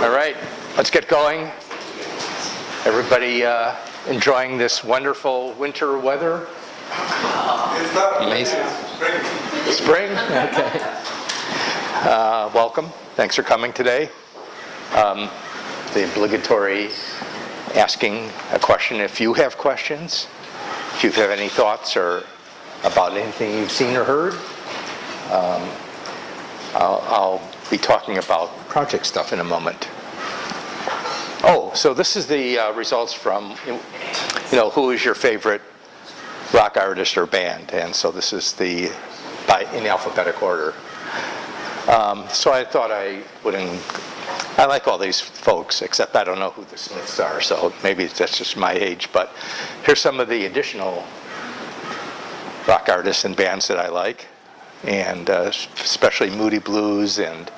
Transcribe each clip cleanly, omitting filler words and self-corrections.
All right, let's get going. Everybody enjoying this wonderful winter weather? Amazing. Spring? Okay. Welcome. Thanks for coming today. The obligatory asking a question if you have questions, if you have any thoughts or about anything you've seen or heard. I'll be talking about project stuff in a moment. Oh, so this is the results from, who is your favorite rock artist or band? And so this is in alphabetical order. So I thought I like all these folks, except I don't know who the Smiths are, so maybe that's just my age. But here's some of the additional rock artists and bands that I like, and especially Moody Blues and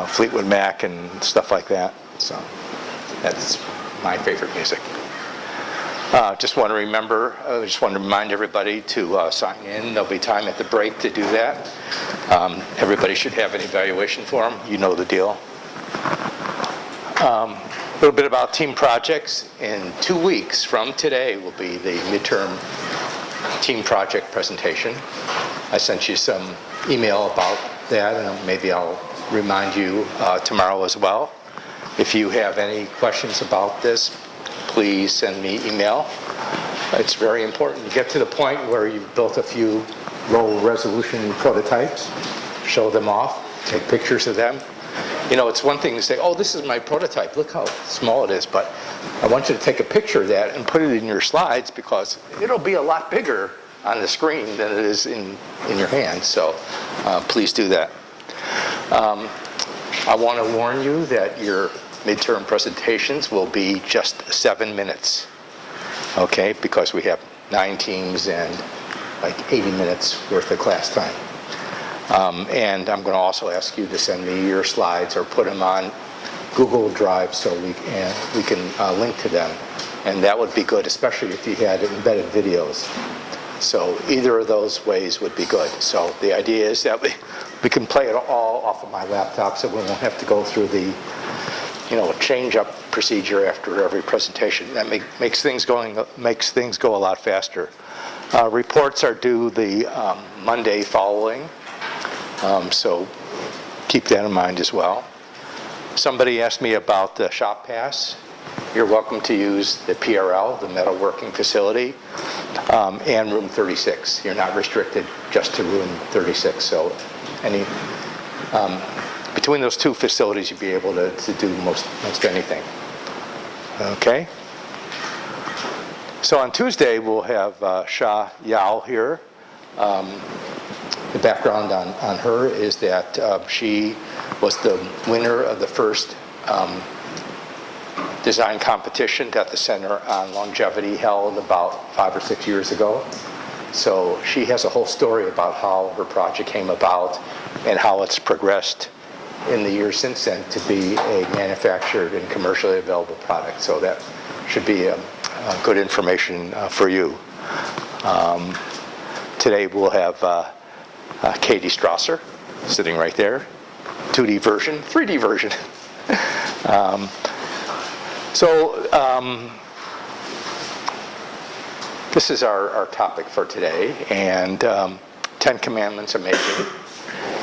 Fleetwood Mac and stuff like that. So that's my favorite music. Just want to remind everybody to sign in. There'll be time at the break to do that. Everybody should have an evaluation form. You know the deal. A little bit about team projects. In 2 weeks from today will be the midterm team project presentation. I sent you some email about that, and maybe I'll remind you tomorrow as well. If you have any questions about this, please send me email. It's very important to get to the point where you've built a few low resolution prototypes, show them off, take pictures of them. It's one thing to say, oh, this is my prototype, look how small it is, but I want you to take a picture of that and put it in your slides because it'll be a lot bigger on the screen than it is in your hand, so please do that. I want to warn you that your midterm presentations will be just 7 minutes, okay, because we have 9 teams and like 80 minutes worth of class time. And I'm going to also ask you to send me your slides or put them on Google Drive so we can link to them. And that would be good, especially if you had embedded videos. So either of those ways would be good. So the idea is that we can play it all off of my laptop so we won't have to go through the change-up procedure after every presentation. That makes things go a lot faster. Reports are due the Monday following, so keep that in mind as well. Somebody asked me about the shop pass. You're welcome to use the PRL, the metalworking facility, and room 36. You're not restricted just to room 36. So between those two facilities, you'll be able to do most anything. Okay? So on Tuesday, we'll have Sha Yao here. The background on her is that she was the winner of the first design competition that the Center on Longevity held about 5 or 6 years ago. So she has a whole story about how her project came about and how it's progressed in the years since then to be a manufactured and commercially available product. So that should be good information for you. Today we'll have Katie Strasser sitting right there. 2D version, 3D version. This is our topic for today, and 10 Commandments of Making.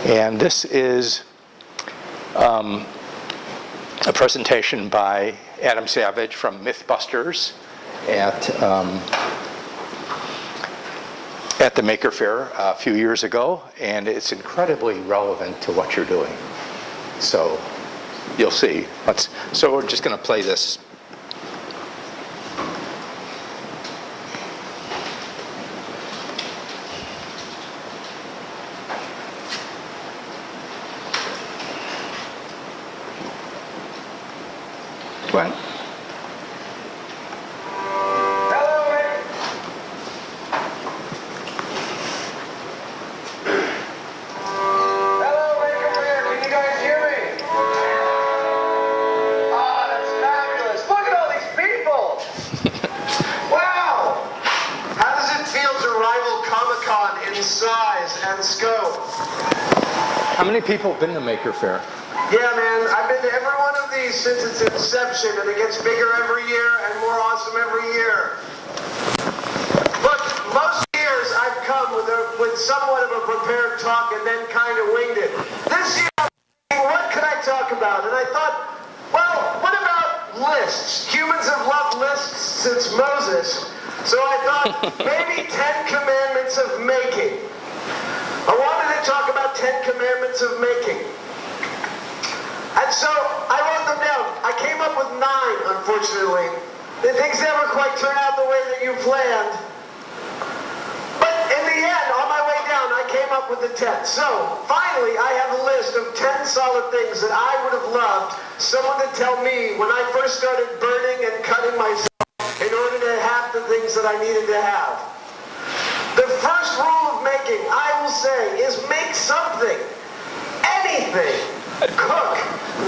And this is a presentation by Adam Savage from Mythbusters at the Maker Faire a few years ago, and it's incredibly relevant to what you're doing. So you'll see. So we're just going to play this. What? How many people have been to Maker Faire? Yeah, man, I've been to every one of the since its inception, and it gets bigger every year and more awesome every year. Look, most years I've come with somewhat of a prepared talk and then kind of winged it. This year, I'm thinking, what could I talk about? And I thought, well, what about lists? Humans have loved lists since Moses, so I thought maybe 10 commandments of making. I wanted to talk about 10 commandments of making. And so I wrote them down. I came up with 9, unfortunately. Things never quite turn out the way that you planned. But in the end, on my way down, I came up with the 10. So finally, I have a list of 10 solid things that I would have loved someone to tell me when I first started burning and cutting myself in order to have the things that I needed to have. The first rule of making, I will say, is make something. Anything. Cook,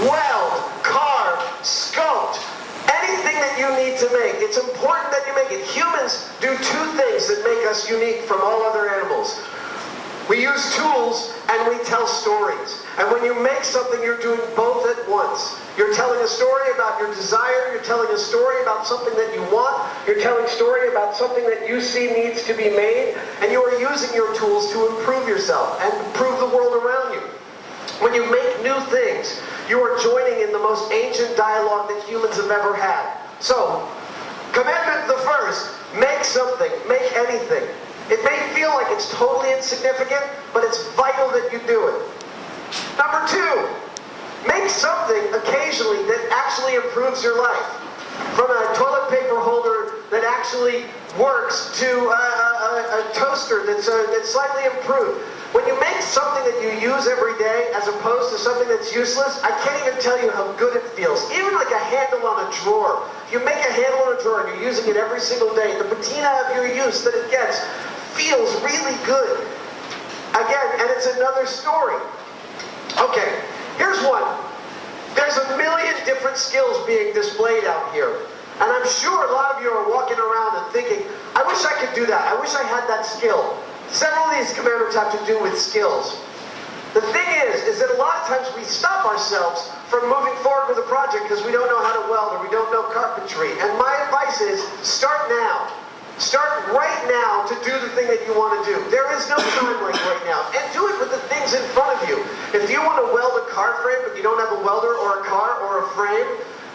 weld, carve, sculpt, anything that you need to make. It's important that you make it. Humans do 2 things that make us unique from all other animals. We use tools and we tell stories. And when you make something, you're doing both at once. You're telling a story about your desire, you're telling a story about something that you want, you're telling a story about something that you see needs to be made, and you are using your tools to improve yourself and improve the world around you. When you make new things, you are joining in the most ancient dialogue that humans have ever had. So, commandment the first, make something, make anything. It may feel like it's totally insignificant, but it's vital that you do it. Number 2, make something occasionally that actually improves your life. From a toilet paper holder that actually works to a toaster that's slightly improved. When you make something that you use every day as opposed to something that's useless, I can't even tell you how good it feels. Even like a handle on a drawer. If you make a handle on a drawer and you're using it every single day, the patina of your use that it gets feels really good. Again, and it's another story. Okay, here's one. There's a million different skills being displayed out here. And I'm sure a lot of you are walking around and thinking, I wish I could do that. I wish I had that skill. Several of these commandments have to do with skills. The thing is that a lot of times we stop ourselves from moving forward with a project because we don't know how to weld or we don't know carpentry. And my advice is, start now. Start right now to do the thing that you want to do. There is no time like right now. And do it with the things in front of you. If you want to weld a car frame but you don't have a welder or a car or a frame,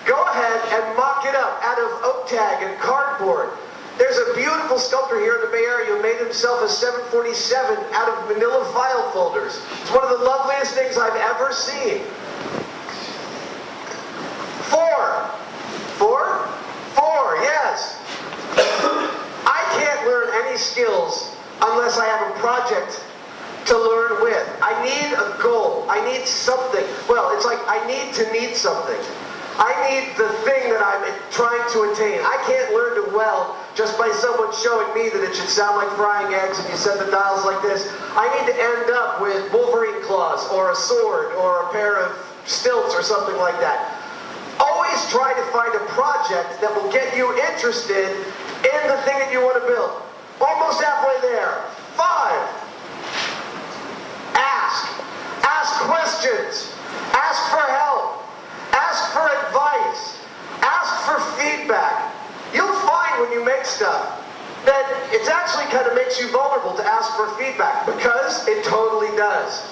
go ahead and mock it up out of oak tag and cardboard. There's a beautiful sculptor here in the Bay Area who made himself a 747 out of manila file folders. It's one of the loveliest things I've ever seen. 4, yes. I can't learn any skills unless I have a project to learn with. I need a goal. I need something. Well, it's like I need something. I need the thing that I'm trying to attain. I can't learn to weld just by someone showing me that it should sound like frying eggs and you set the dials like this. I need to end up with Wolverine claws or a sword or a pair of stilts or something like that. Always try to find a project that will get you interested in the thing that you want to build. Almost halfway there. 5. Ask questions. Ask for help. Ask for advice. Ask for feedback. You'll find when you make stuff that it actually kind of makes you vulnerable to ask for feedback, because it totally does.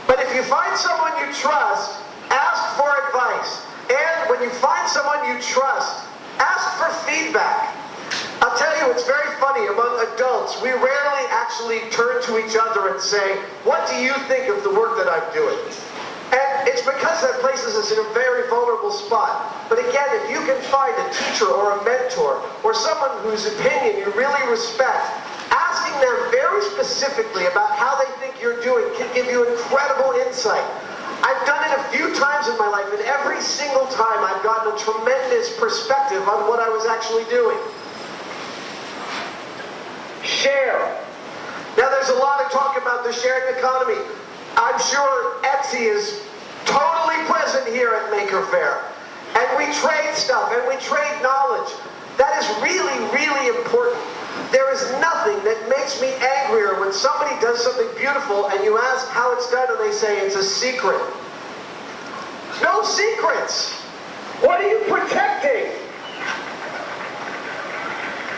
But if you find someone you trust, ask for advice. And when you find someone you trust, ask for feedback. I'll tell you, it's very funny. Among adults, we rarely actually turn to each other and say, what do you think of the work that I'm doing? And it's because that places us in a very vulnerable spot. But again, if you can find a teacher or a mentor or someone whose opinion you really respect, asking them very specifically about how they think you're doing can give you incredible insight. I've done it a few times in my life, and every single time I've gotten a tremendous perspective on what I was actually doing. Share. Now there's a lot of talk about the sharing economy. I'm sure Etsy is totally present here at Maker Faire. And we trade stuff, and we trade knowledge. That is really, really important. There is nothing that makes me angrier when somebody does something beautiful and you ask how it's done and they say it's a secret. No secrets. What are you protecting?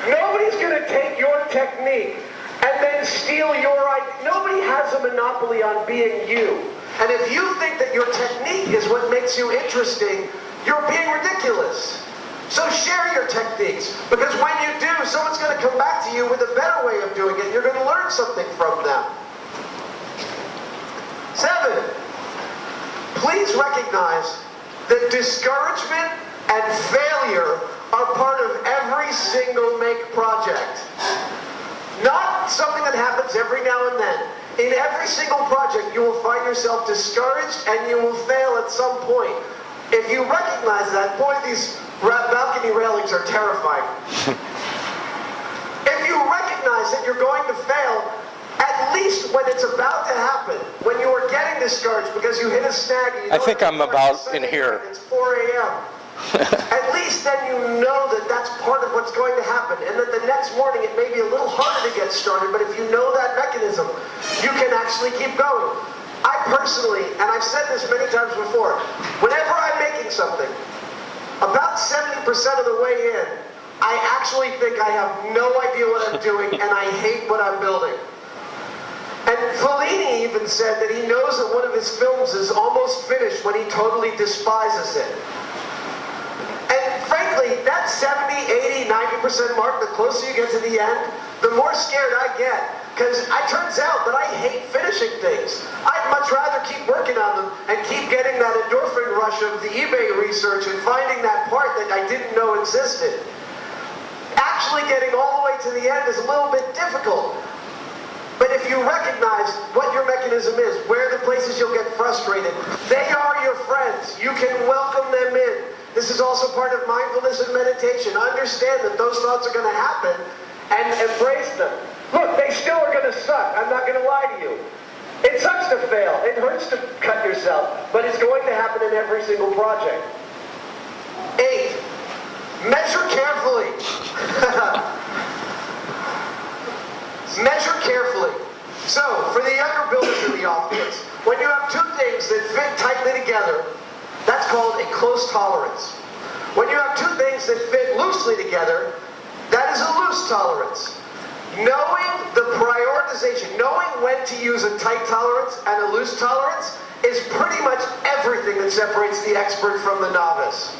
Nobody's going to take your technique and then steal your idea. Nobody has a monopoly on being you. And if you think that your technique is what makes you interesting, you're being ridiculous. So share your techniques, because when you do, someone's going to come back to you with a better way of doing it. You're going to learn something from them. 7, please recognize that discouragement and failure are part of every single make project. Not something that happens every now and then. In every single project, you will find yourself discouraged and you will fail at some point. If you recognize that, boy, these balcony railings are terrifying. If you recognize that you're going to fail, at least when it's about to happen, when you are getting discouraged because you hit a snag, and you I think I'm about in here. It's 4 a.m. At least then you know that that's part of what's going to happen, and that the next morning it may be a little harder to get started, but if you know that mechanism, you can actually keep going. I personally, and I've said this many times before, whenever I'm making something, about 70% of the way in, I actually think I have no idea what I'm doing and I hate what I'm building. And Fellini even said that he knows that one of his films is almost finished when he totally despises it. And frankly, that 70, 80, 90% mark, the closer you get to the end, the more scared I get. Because it turns out that I hate finishing things. I'd much rather keep working on them and keep getting that endorphin rush of the eBay research and finding that part that I didn't know existed. Actually getting all the way to the end is a little bit difficult. But if you recognize what your mechanism is, where the places you'll get frustrated, they are your friends. You can welcome them in. This is also part of mindfulness and meditation. Understand that those thoughts are going to happen and embrace them. Look, they still are going to suck. I'm not going to lie to you. It sucks to fail. It hurts to cut yourself. But it's going to happen in every single project. 8, measure carefully. Measure carefully. So, for the younger builders in the audience, when you have two things that fit tightly together, that's called a close tolerance. When you have two things that fit loosely together, that is a loose tolerance. Knowing the prioritization, knowing when to use a tight tolerance and a loose tolerance is pretty much everything that separates the expert from the novice.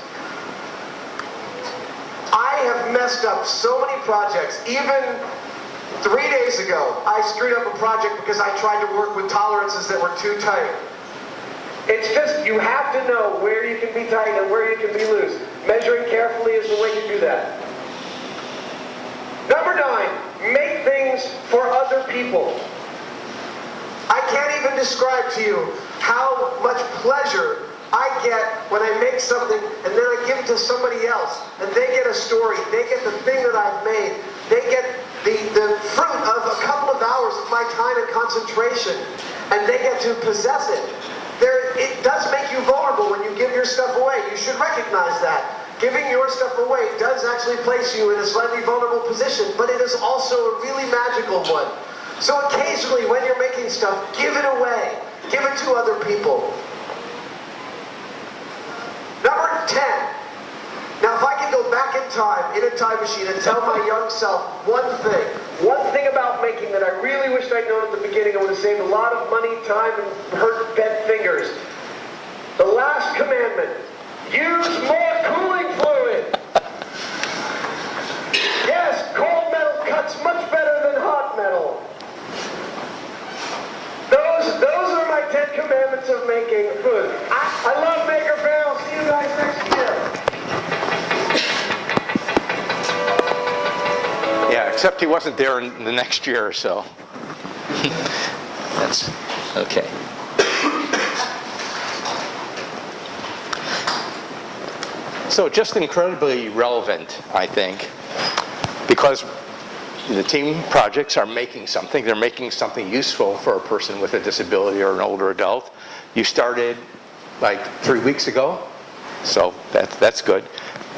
I have messed up so many projects. Even 3 days ago, I screwed up a project because I tried to work with tolerances that were too tight. It's just, you have to know where you can be tight and where you can be loose. Measuring carefully is the way you do that. Number 9, make things for other people. I can't even describe to you how much pleasure I get when I make something and then I give it to somebody else and they get a story, they get the thing that I've made, they get the fruit of a couple of hours of my time and concentration, and they get to possess it. It does make you vulnerable when you give your stuff away. You should recognize that. Giving your stuff away does actually place you in a slightly vulnerable position, but it is also a really magical one. So occasionally when you're making stuff, give it away. Give it to other people. Number 10. Now if I could go back in time, in a time machine, and tell my young self one thing about making that I really wished I'd known at the beginning, I would have saved a lot of money, time, and hurt bent fingers. The last commandment. Use more cooling fluid. Yes, cold metal cuts much better than hot metal. Those are my 10 commandments of making food. I love Maker Faire. I'll see you guys next year. Yeah, except he wasn't there in the next year or so. That's okay. So just incredibly relevant, I think, because the team projects are making something. They're making something useful for a person with a disability or an older adult. You started like 3 weeks ago, so that's good.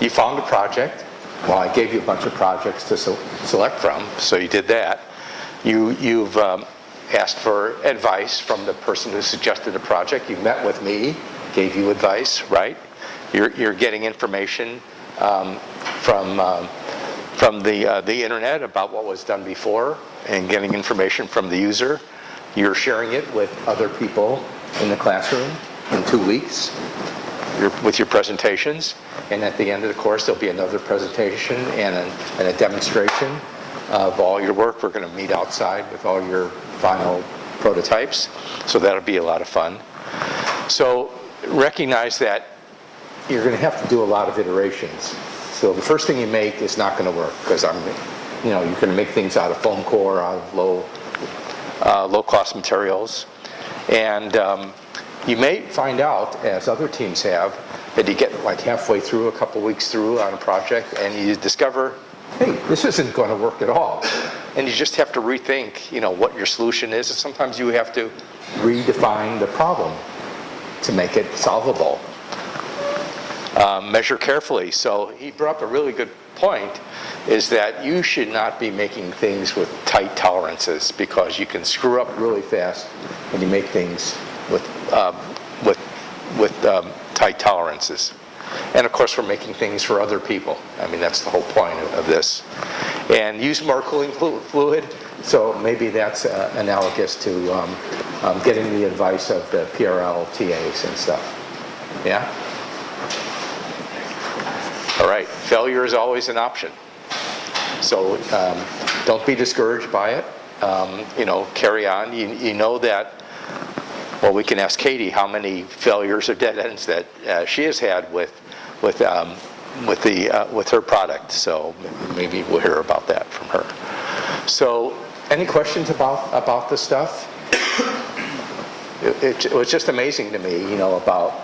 You found a project. Well, I gave you a bunch of projects to select from, so you did that. You've asked for advice from the person who suggested a project. You met with me, gave you advice, right? You're getting information from the internet about what was done before and getting information from the user. You're sharing it with other people in the classroom in 2 weeks with your presentations. And at the end of the course, there'll be another presentation and a demonstration of all your work. We're going to meet outside with all your final prototypes. So that'll be a lot of fun. So recognize that you're going to have to do a lot of iterations. So the first thing you make is not going to work because you're going to make things out of foam core, out of low cost materials. And you may find out, as other teams have, that you get like halfway through, a couple weeks through on a project, and you discover, hey, this isn't going to work at all. And you just have to rethink, what your solution is. And sometimes you have to redefine the problem to make it solvable. Measure carefully. So he brought up a really good point, is that you should not be making things with tight tolerances because you can screw up really fast when you make things with tight tolerances. And of course, we're making things for other people. I mean, that's the whole point of this. And use more cooling fluid. So maybe that's analogous to getting the advice of the PRL TAs and stuff. Yeah? All right. Failure is always an option. So don't be discouraged by it. Carry on. You know that. Well, we can ask Katie how many failures or dead ends that she has had with her product. So maybe we'll hear about that from her. So, any questions about this stuff? It was just amazing to me, about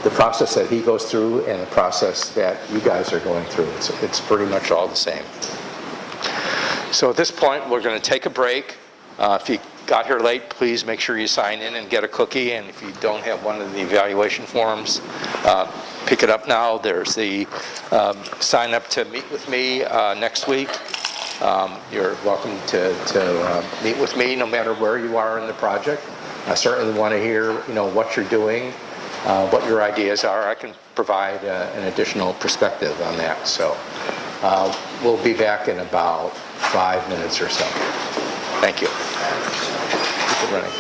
the process that he goes through and the process that you guys are going through. It's pretty much all the same. So at this point, we're going to take a break. If you got here late, please make sure you sign in and get a cookie. And if you don't have one of the evaluation forms, pick it up now. There's the sign up to meet with me next week. You're welcome to meet with me no matter where you are in the project. I certainly want to hear, what you're doing, what your ideas are. I can provide an additional perspective on that. So we'll be back in about 5 minutes or so. Thank you. Keep it running.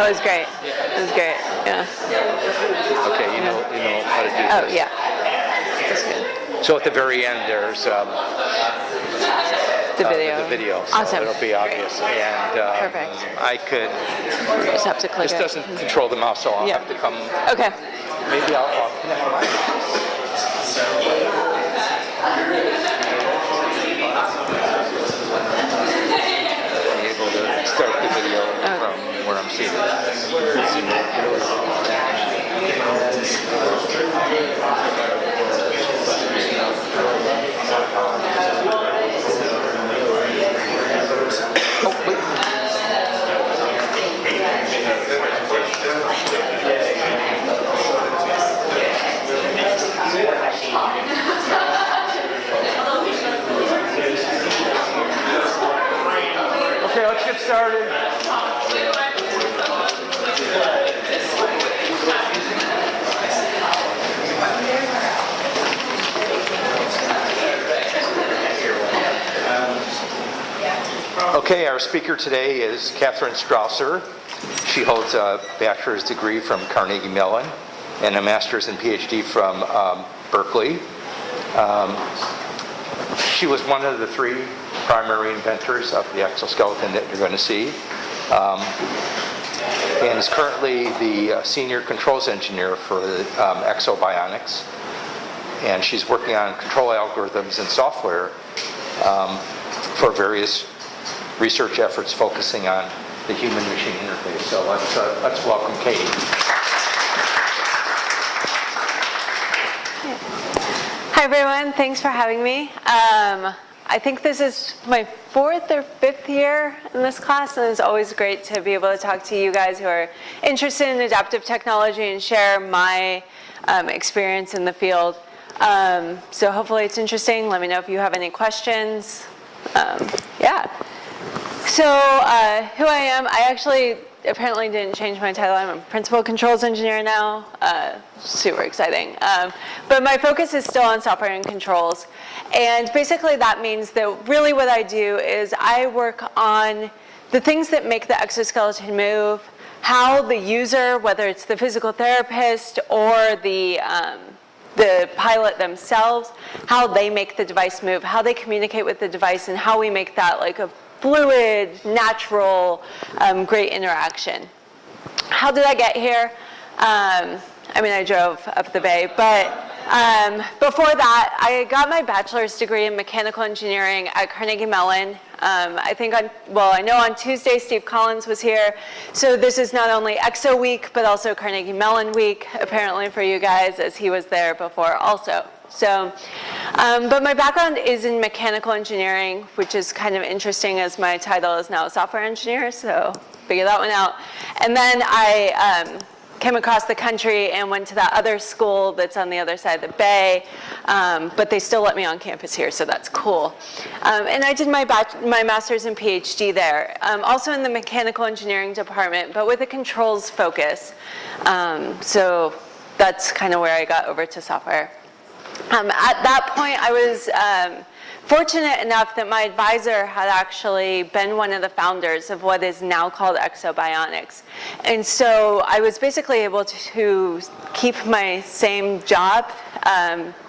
it was great. It was great. Yeah. Okay, you know how to do Oh, this. yeah. That's good. So at the very end, there's The video. the video. So Awesome. it'll be obvious. And Perfect. I could. Just have to click This it. doesn't control the mouse, so I'll Yeah. have to come. Okay. Maybe I'll connect my mouse. Be able to start the video from where I'm seated. Oh, wait. Okay, let's get started. Okay, our speaker today is Catherine Strausser. She holds a bachelor's degree from Carnegie Mellon and a master's and PhD from Berkeley. She was one of the 3 primary inventors of the exoskeleton that you're going to see, and is currently the senior controls engineer for Exobionics. And she's working on control algorithms and software for various research efforts focusing on the human-machine interface. So let's welcome Katie. Hi, everyone. Thanks for having me. I think this is my 4th or 5th year in this class, and it's always great to be able to talk to you guys who are interested in adaptive technology and share my experience in the field. So hopefully it's interesting. Let me know if you have any questions. Yeah. So who I am, I actually apparently didn't change my title. I'm a principal controls engineer now. Super exciting. But my focus is still on software and controls. And basically that means that really what I do is I work on the things that make the exoskeleton move, how the user, whether it's the physical therapist or the pilot themselves, how they make the device move, how they communicate with the device, and how we make that like a fluid, natural, great interaction. How did I get here? I mean, I drove up the bay, but before that, I got my bachelor's degree in mechanical engineering at Carnegie Mellon. I know on Tuesday Steve Collins was here, so this is not only Exo Week, but also Carnegie Mellon Week, apparently for you guys, as he was there before also. So, but my background is in mechanical engineering, which is kind of interesting as my title is now a software engineer, so figure that one out. And then I came across the country and went to that other school that's on the other side of the bay, but they still let me on campus here, so that's cool. And I did my master's and PhD there, also in the mechanical engineering department, but with a controls focus. So that's kind of where I got over to software. At that point, I was fortunate enough that my advisor had actually been one of the founders of what is now called Exobionics. And so I was basically able to keep my same job.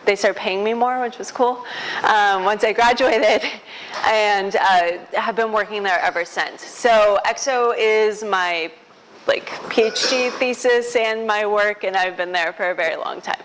They started paying me more, which was cool, once I graduated, and have been working there ever since. So Exo is my PhD thesis and my work, and I've been there for a very long time.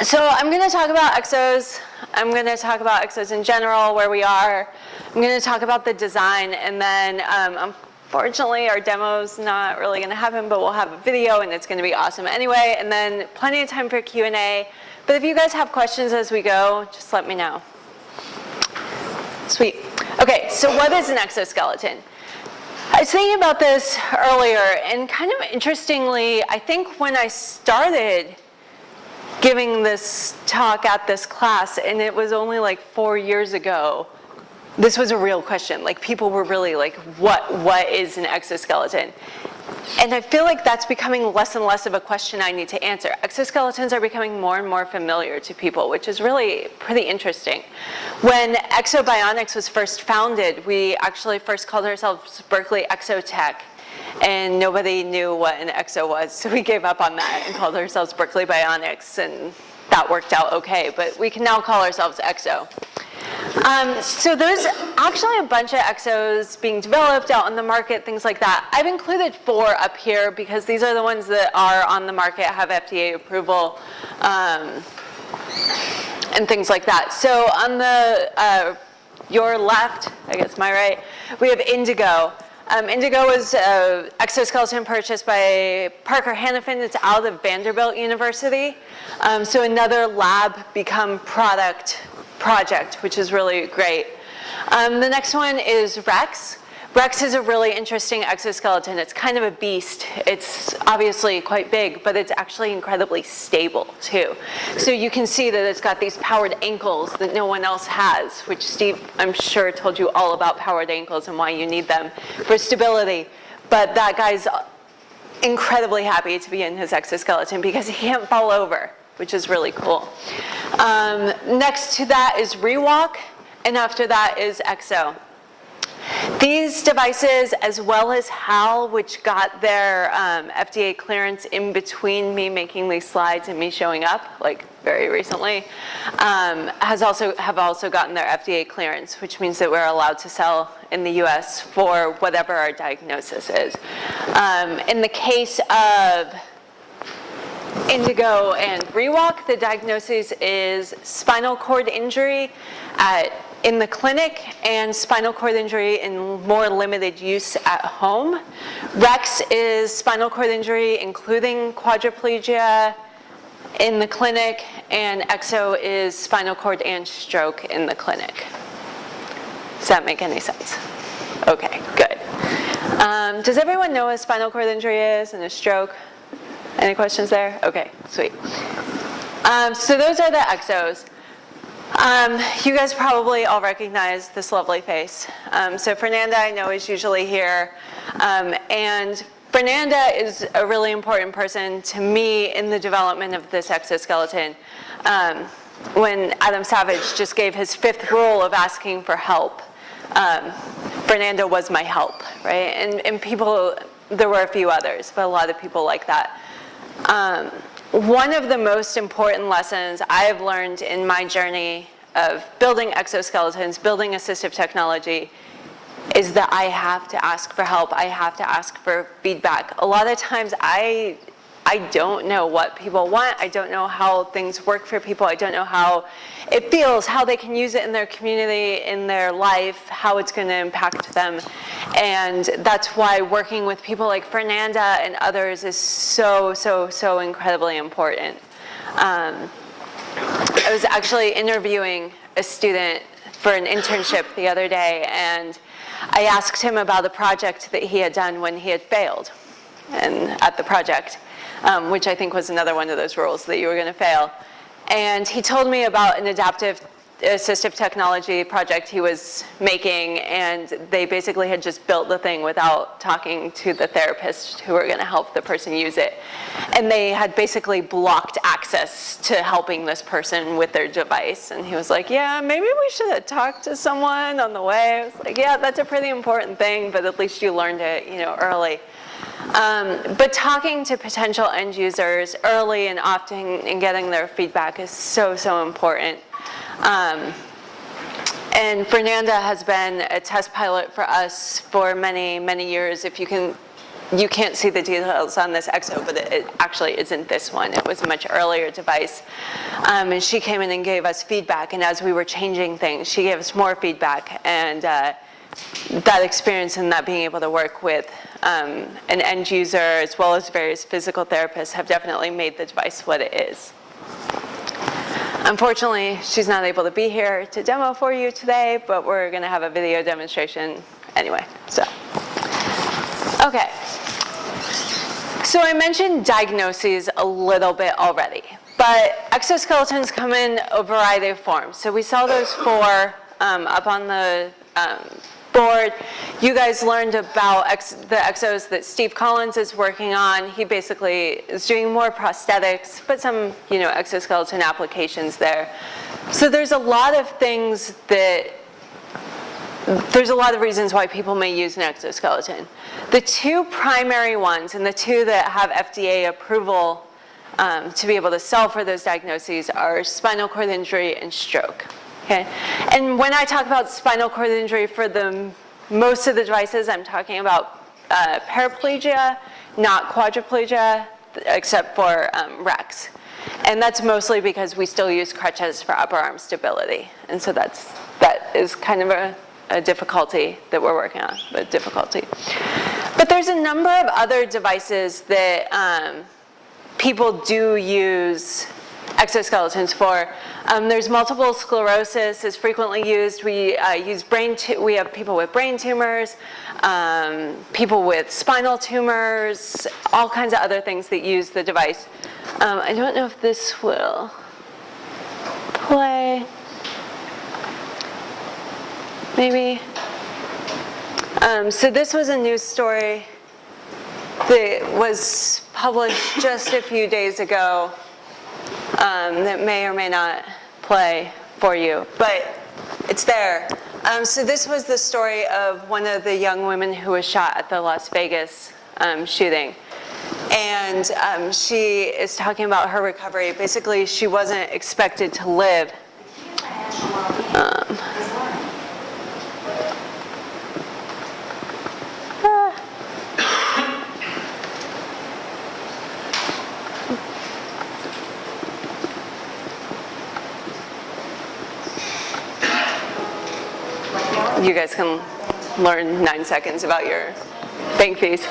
So I'm going to talk about exos. I'm going to talk about exos in general, where we are. I'm going to talk about the design, and then unfortunately our demo's not really going to happen, but we'll have a video, and it's going to be awesome anyway, and then plenty of time for Q&A. But if you guys have questions as we go, just let me know. Sweet. Okay, so what is an exoskeleton? I was thinking about this earlier, and kind of interestingly, I think when I started giving this talk at this class, and it was only like 4 years ago, this was a real question. Like, people were really like, what is an exoskeleton? And I feel like that's becoming less and less of a question I need to answer. Exoskeletons are becoming more and more familiar to people, which is really pretty interesting. When Exobionics was first founded, we actually first called ourselves Berkeley Exotech, and nobody knew what an exo was, so we gave up on that and called ourselves Berkeley Bionics, and that worked out okay, but we can now call ourselves Exo. So there's actually a bunch of exos being developed out on the market, things like that. I've included 4 up here because these are the ones that are on the market, have FDA approval, and things like that. So on the your left, I guess my right, we have Indigo. Indigo was an exoskeleton purchased by Parker Hannifin. It's out of Vanderbilt University. So another lab become project, which is really great. The next one is Rex. Rex is a really interesting exoskeleton. It's kind of a beast. It's obviously quite big, but it's actually incredibly stable too. So you can see that it's got these powered ankles that no one else has, which Steve, I'm sure, told you all about powered ankles and why you need them for stability. But that guy's incredibly happy to be in his exoskeleton because he can't fall over, which is really cool. Next to that is Rewalk, and after that is Exo. These devices, as well as HAL, which got their FDA clearance in between me making these slides and me showing up, like very recently, have also gotten their FDA clearance, which means that we're allowed to sell in the US for whatever our diagnosis is. In the case of Indigo and Rewalk, the diagnosis is spinal cord injury in the clinic and spinal cord injury in more limited use at home. Rex is spinal cord injury, including quadriplegia in the clinic, and Exo is spinal cord and stroke in the clinic. Does that make any sense? Okay, good. Does everyone know what a spinal cord injury is and a stroke? Any questions there? Okay, sweet. So those are the exos. You guys probably all recognize this lovely face. So Fernanda, I know, is usually here. And Fernanda is a really important person to me in the development of this exoskeleton. When Adam Savage just gave his 5th rule of asking for help, Fernanda was my help, right? And people, there were a few others, but a lot of people like that. One of the most important lessons I've learned in my journey of building exoskeletons, building assistive technology, is that I have to ask for help. I have to ask for feedback. A lot of times I don't know what people want. I don't know how things work for people. I don't know how it feels, how they can use it in their community, in their life, how it's going to impact them. And that's why working with people like Fernanda and others is so, so, so incredibly important. I was actually interviewing a student for an internship the other day, and I asked him about a project that he had done when he had failed at the project. Which I think was another one of those rules that you were going to fail. And he told me about an adaptive assistive technology project he was making, and they basically had just built the thing without talking to the therapist who were going to help the person use it. And they had basically blocked access to helping this person with their device. And he was like, yeah, maybe we should have talked to someone on the way. I was like, yeah, that's a pretty important thing, but at least you learned it, early. But talking to potential end users early and often and getting their feedback is so, so important. And Fernanda has been a test pilot for us for many, many years. You can't see the details on this Exo, but it actually isn't this one. It was a much earlier device. And she came in and gave us feedback. And as we were changing things, she gave us more feedback. And that experience and that being able to work with an end user as well as various physical therapists have definitely made the device what it is. Unfortunately, she's not able to be here to demo for you today, but we're going to have a video demonstration anyway. Okay. So I mentioned diagnoses a little bit already, but exoskeletons come in a variety of forms. So we saw those 4 up on the board. You guys learned about the exos that Steve Collins is working on. He basically is doing more prosthetics, but some, exoskeleton applications there. So there's a lot of things there's a lot of reasons why people may use an exoskeleton. The two primary ones, and the two that have FDA approval to be able to sell for those diagnoses, are spinal cord injury and stroke. Okay? And when I talk about spinal cord injury for most of the devices, I'm talking about paraplegia, not quadriplegia, except for Rex. And that's mostly because we still use crutches for upper arm stability. And so that is kind of a difficulty that we're working on, but difficulty. But there's a number of other devices that people do use exoskeletons for. There's multiple sclerosis is frequently used. We we have people with brain tumors, people with spinal tumors, all kinds of other things that use the device. I don't know if this will play. Maybe. So this was a news story that was published just a few days ago that may or may not play for you, but it's there. So this was the story of one of the young women who was shot at the Las Vegas shooting. And she is talking about her recovery. Basically, she wasn't expected to live. You guys can learn 9 seconds about your bank fees.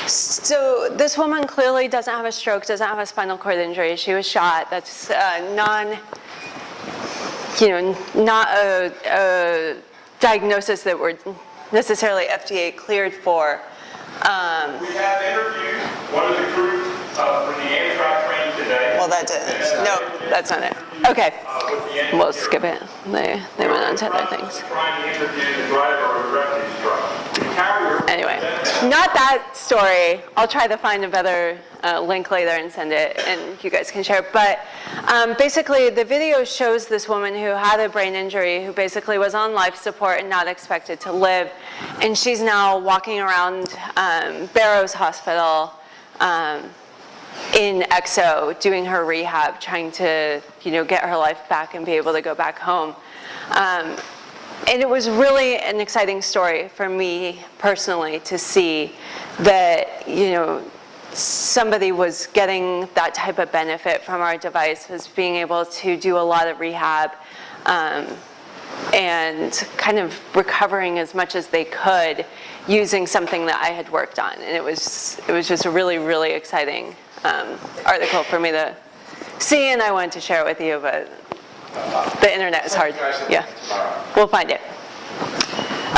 So this woman clearly doesn't have a stroke, doesn't have a spinal cord injury. She was shot. That's not a diagnosis that we're necessarily FDA cleared for. We have interviewed one of the crew for the Amtrak train today. Well, that didn't. No, that's not it. Okay, we'll skip it. They went on to other things. Trying to interview the driver of the refuse truck. The carrier. Anyway, not that story. I'll try to find a better link later and send it, and you guys can share it. But basically, the video shows this woman who had a brain injury, who basically was on life support and not expected to live. And she's now walking around Barrows Hospital in EXO, doing her rehab, trying to get her life back and be able to go back home. And it was really an exciting story for me personally to see that somebody was getting that type of benefit from our device, was being able to do a lot of rehab and kind of recovering as much as they could using something that I had worked on. And it was just a really, really exciting article for me to see, and I wanted to share it with you, but the internet is hard. Yeah, we'll find it.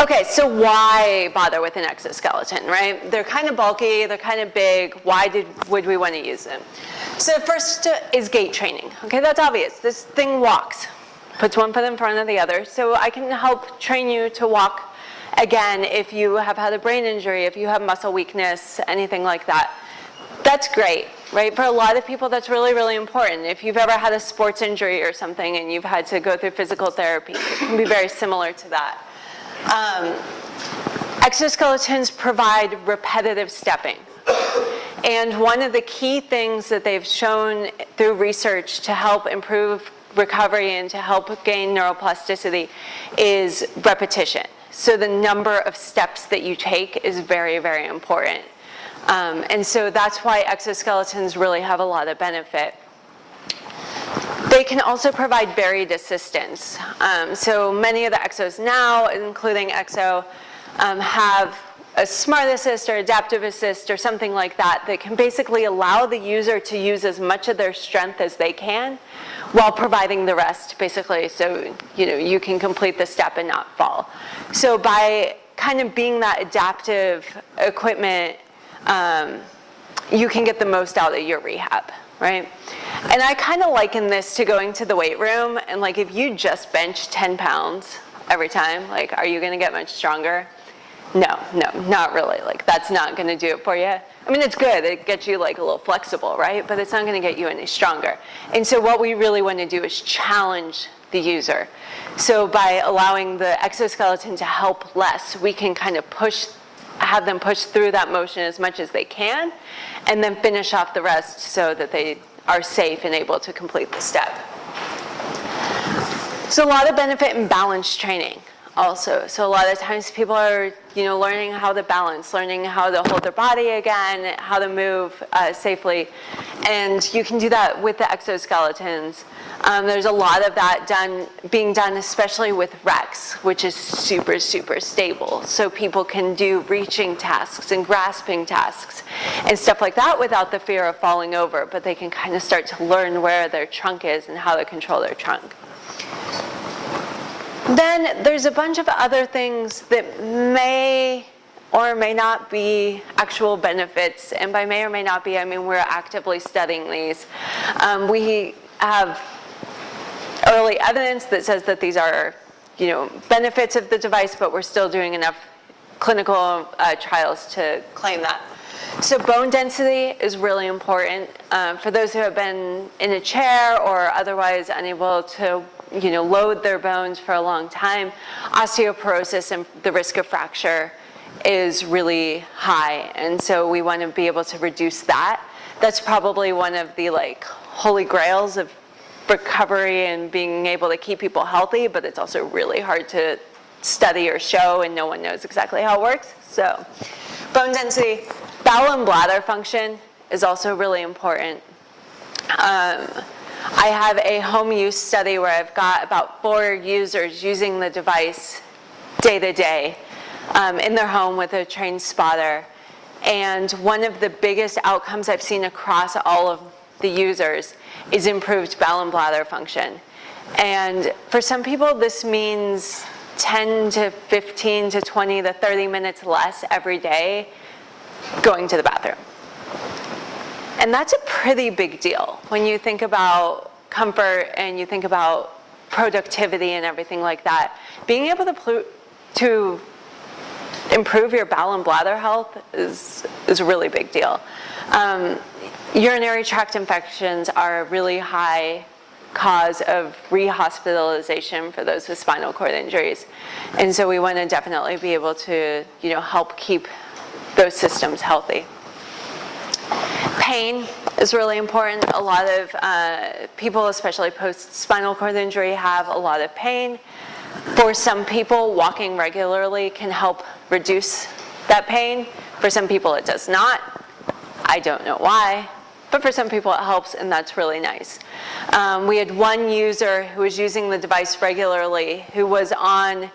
Okay, so why bother with an exoskeleton, right? They're kind of bulky, they're kind of big. Why would we want to use them? So first is gait training. Okay, that's obvious. This thing walks, puts one foot in front of the other. So I can help train you to walk again if you have had a brain injury, if you have muscle weakness, anything like that. That's great, right? For a lot of people, that's really, really important. If you've ever had a sports injury or something and you've had to go through physical therapy, it can be very similar to that. Exoskeletons provide repetitive stepping. And one of the key things that they've shown through research to help improve recovery and to help gain neuroplasticity is repetition. So the number of steps that you take is very, very important. And so that's why exoskeletons really have a lot of benefit. They can also provide buried assistance. So many of the exos now, including EXO, have a smart assist or adaptive assist or something like that that can basically allow the user to use as much of their strength as they can while providing the rest, basically, so you can complete the step and not fall. So by kind of being that adaptive equipment, you can get the most out of your rehab. right? And I kind of liken this to going to the weight room, and like if you just bench 10 pounds every time, like are you going to get much stronger? No, not really. Like that's not going to do it for you. I mean, it's good. It gets you like a little flexible, right? But it's not going to get you any stronger. And so what we really want to do is challenge the user. So by allowing the exoskeleton to help less, we can kind of have them push through that motion as much as they can, and then finish off the rest so that they are safe and able to complete the step. So a lot of benefit in balance training also. So a lot of times people are, learning how to balance, learning how to hold their body again, how to move safely. And you can do that with the exoskeletons. There's a lot of that being done, especially with Rex, which is super, super stable. So people can do reaching tasks and grasping tasks and stuff like that without the fear of falling over, but they can kind of start to learn where their trunk is and how to control their trunk. Then there's a bunch of other things that may or may not be actual benefits, and by may or may not be, I mean we're actively studying these. We have early evidence that says that these are, benefits of the device, but we're still doing enough clinical trials to claim that. So bone density is really important. For those who have been in a chair or otherwise unable to, load their bones for a long time, osteoporosis and the risk of fracture is really high. And so we want to be able to reduce that. That's probably one of the holy grails of recovery and being able to keep people healthy, but it's also really hard to study or show, and no one knows exactly how it works. So bone density, bowel and bladder function is also really important. I have a home use study where I've got about 4 users using the device day to day in their home with a trained spotter. And one of the biggest outcomes I've seen across all of the users is improved bowel and bladder function. And for some people, this means 10 to 15 to 20 to 30 minutes less every day going to the bathroom. And that's a pretty big deal when you think about comfort and you think about productivity and everything like that. Being able to improve your bowel and bladder health is a really big deal. Urinary tract infections are a really high cause of rehospitalization for those with spinal cord injuries. And so we want to definitely be able to, help keep those systems healthy. Pain is really important. A lot of people, especially post-spinal cord injury, have a lot of pain. For some people, walking regularly can help reduce that pain. For some people, it does not. I don't know why, but for some people it helps, and that's really nice. We had one user who was using the device regularly who was on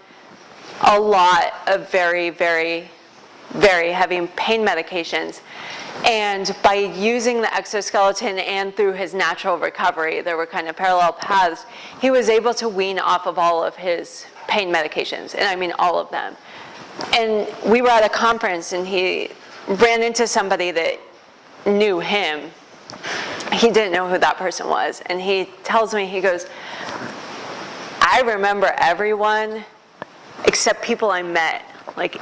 a lot of very, very, very heavy pain medications. And by using the exoskeleton and through his natural recovery, there were kind of parallel paths, he was able to wean off of all of his pain medications, and I mean all of them. And we were at a conference, and he ran into somebody that knew him. He didn't know who that person was, and he tells me, he goes, I remember everyone except people I met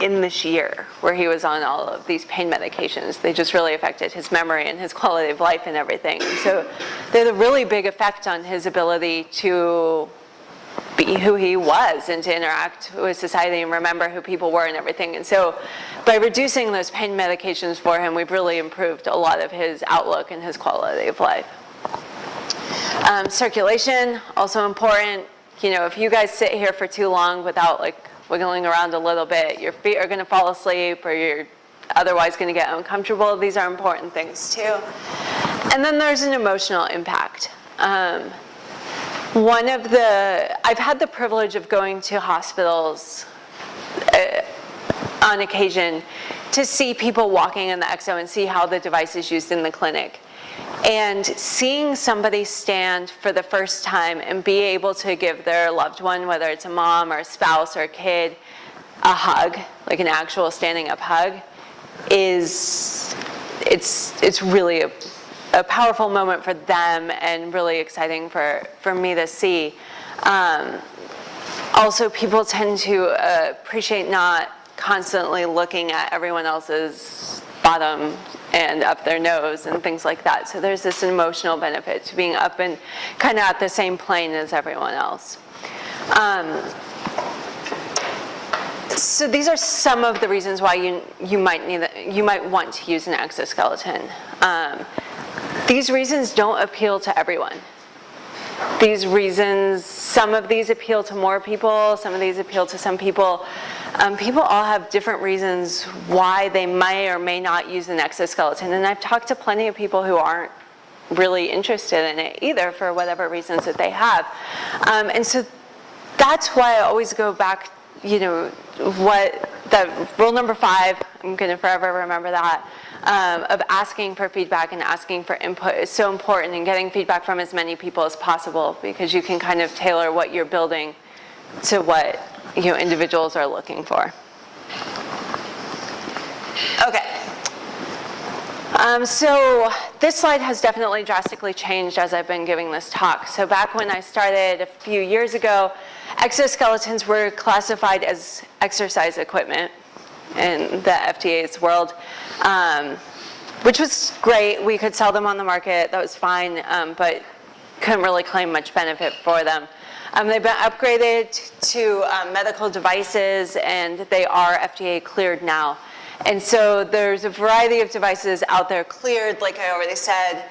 in this year where he was on all of these pain medications. They just really affected his memory and his quality of life and everything. And so they had a really big effect on his ability to be who he was and to interact with society and remember who people were and everything. And so by reducing those pain medications for him, we've really improved a lot of his outlook and his quality of life. Circulation, also important. If you guys sit here for too long without wiggling around a little bit, your feet are going to fall asleep or you're otherwise going to get uncomfortable. These are important things too. And then there's an emotional impact. I've had the privilege of going to hospitals on occasion to see people walking in the Exo and see how the device is used in the clinic. And seeing somebody stand for the first time and be able to give their loved one, whether it's a mom or a spouse or a kid, a hug, like an actual standing up hug, it's really a powerful moment for them and really exciting for me to see. Also, people tend to appreciate not constantly looking at everyone else's bottom and up their nose and things like that. So there's this emotional benefit to being up and kind of at the same plane as everyone else. So these are some of the reasons why you might want to use an exoskeleton. These reasons don't appeal to everyone. These reasons, some of these appeal to more people, some of these appeal to some people. People all have different reasons why they may or may not use an exoskeleton, and I've talked to plenty of people who aren't really interested in it either for whatever reasons that they have. And so that's why I always go back, that rule number 5, I'm going to forever remember that, of asking for feedback and asking for input is so important, and getting feedback from as many people as possible, because you can kind of tailor what you're building to what individuals are looking for. Okay. So this slide has definitely drastically changed as I've been giving this talk. So back when I started a few years ago, exoskeletons were classified as exercise equipment in the FDA's world, which was great. We could sell them on the market, that was fine, but couldn't really claim much benefit for them. They've been upgraded to medical devices, and they are FDA cleared now. And so there's a variety of devices out there cleared, like I already said.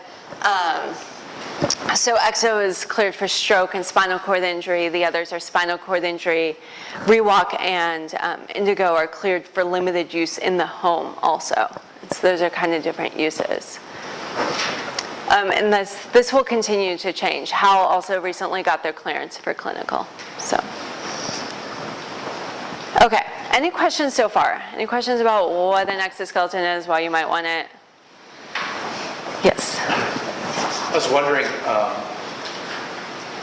So EXO is cleared for stroke and spinal cord injury. The others are spinal cord injury. ReWalk and Indigo are cleared for limited use in the home also. So those are kind of different uses. And this will continue to change. HAL also recently got their clearance for clinical. So, okay. Any questions so far? Any questions about what an exoskeleton is, why you might want it? Yes. I was wondering,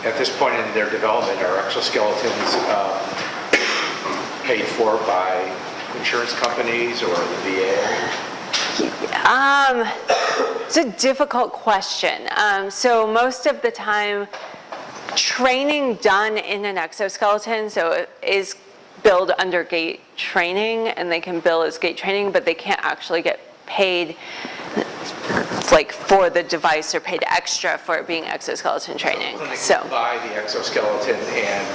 at this point in their development, are exoskeletons paid for by insurance companies or the VA? It's a difficult question. So most of the time, training done in an exoskeleton, so it is billed under gait training, and they can bill as gait training, but they can't actually get paid like for the device or paid extra for it being exoskeleton training. So Buy the exoskeleton and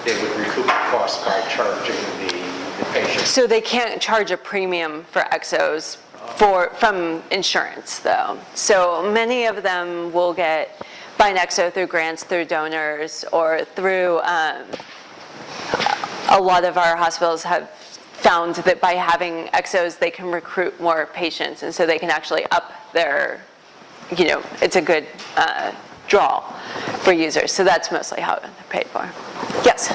they would recoup the cost by charging the patient. So they can't charge a premium for exos from insurance though. So many of them will buy an exo through grants, through donors, or through a lot of our hospitals have found that by having exos, they can recruit more patients, and so they can actually up their, it's a good draw for users. So that's mostly how they're paid for. Yes?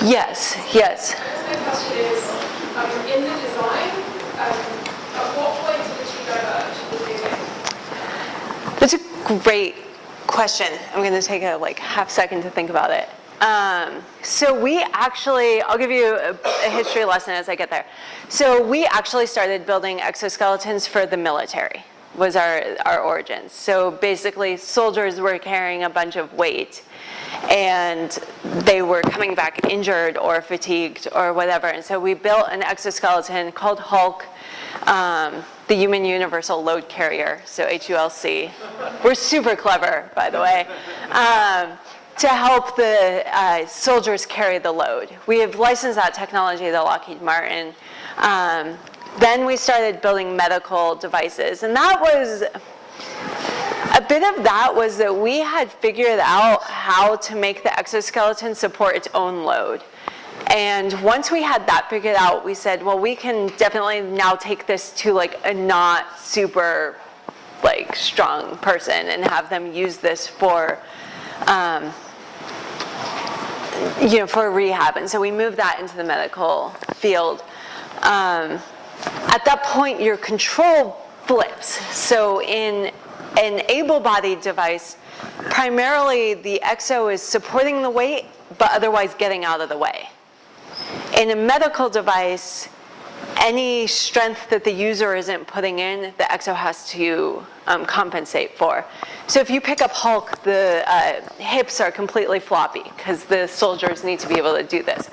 Yes, yes. My question is, in the design, at what point did you diverge the two? That's a great question. I'm going to take a half second to think about it. So we actually, I'll give you a history lesson as I get there. So we actually started building exoskeletons for the military, was our origins. So basically soldiers were carrying a bunch of weight, and they were coming back injured or fatigued or whatever. And so we built an exoskeleton called Hulk, the Human Universal Load Carrier, so HULC. We're super clever, by the way, to help the soldiers carry the load. We have licensed that technology to Lockheed Martin. Then we started building medical devices, and that was, a bit of that was that we had figured out how to make the exoskeleton support its own load. And once we had that figured out, we said, well, we can definitely now take this to a not super strong person and have them use this for for rehab. And so we moved that into the medical field. At that point, your control flips. So in an able-bodied device, primarily the EXO is supporting the weight, but otherwise getting out of the way. In a medical device, any strength that the user isn't putting in, the EXO has to compensate for. So if you pick up Hulk, the hips are completely floppy because the soldiers need to be able to do this.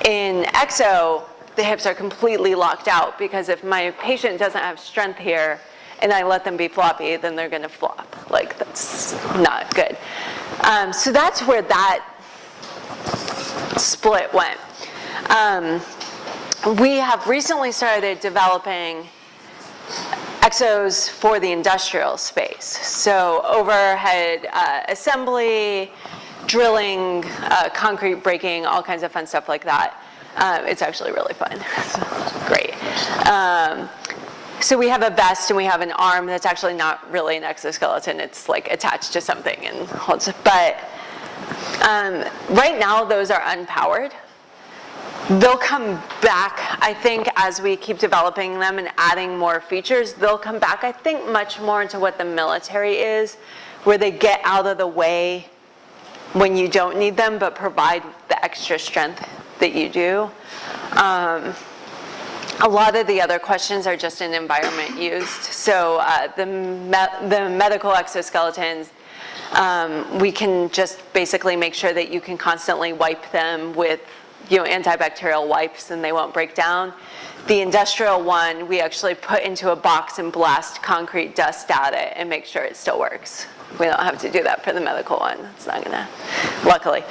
In EXO, the hips are completely locked out because if my patient doesn't have strength here and I let them be floppy, then they're gonna flop. Like, that's not good. So that's where that split went. We have recently started developing EXOs for the industrial space. So overhead assembly, drilling, concrete breaking, all kinds of fun stuff like that. It's actually really fun. Great. So we have a vest and we have an arm that's actually not really an exoskeleton. It's like attached to something and holds. But right now those are unpowered. They'll come back, I think, as we keep developing them and adding more features. They'll come back, I think, much more into what the military is, where they get out of the way when you don't need them, but provide the extra strength that you do. A lot of the other questions are just in environment used. So the medical exoskeletons, we can just basically make sure that you can constantly wipe them with antibacterial wipes and they won't break down. The industrial one, we actually put into a box and blast concrete dust at it and make sure it still works. We don't have to do that for the medical one. It's not gonna, luckily.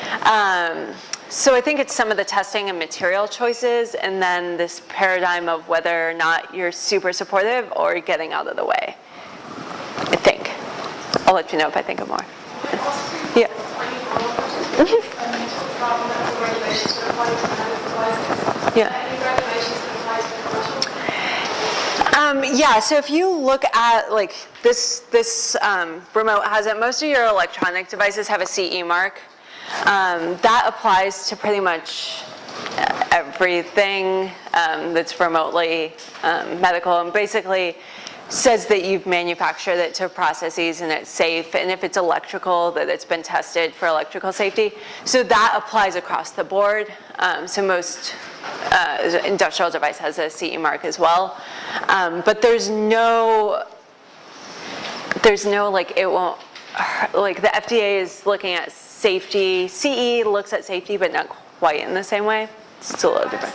So I think it's some of the testing and material choices and then this paradigm of whether or not you're super supportive or getting out of the way, I think. I'll let you know if I think of more. Yeah. Yeah, so if you look at like this remote has it, most of your electronic devices have a CE mark. That applies to pretty much everything that's remotely medical and basically says that you've manufactured it to processes and it's safe, and if it's electrical, that it's been tested for electrical safety. So that applies across the board. So most industrial device has a CE mark as well. But there's no like, it won't, like the FDA is looking at safety. CE looks at safety, but not quite in the same way. It's a little different.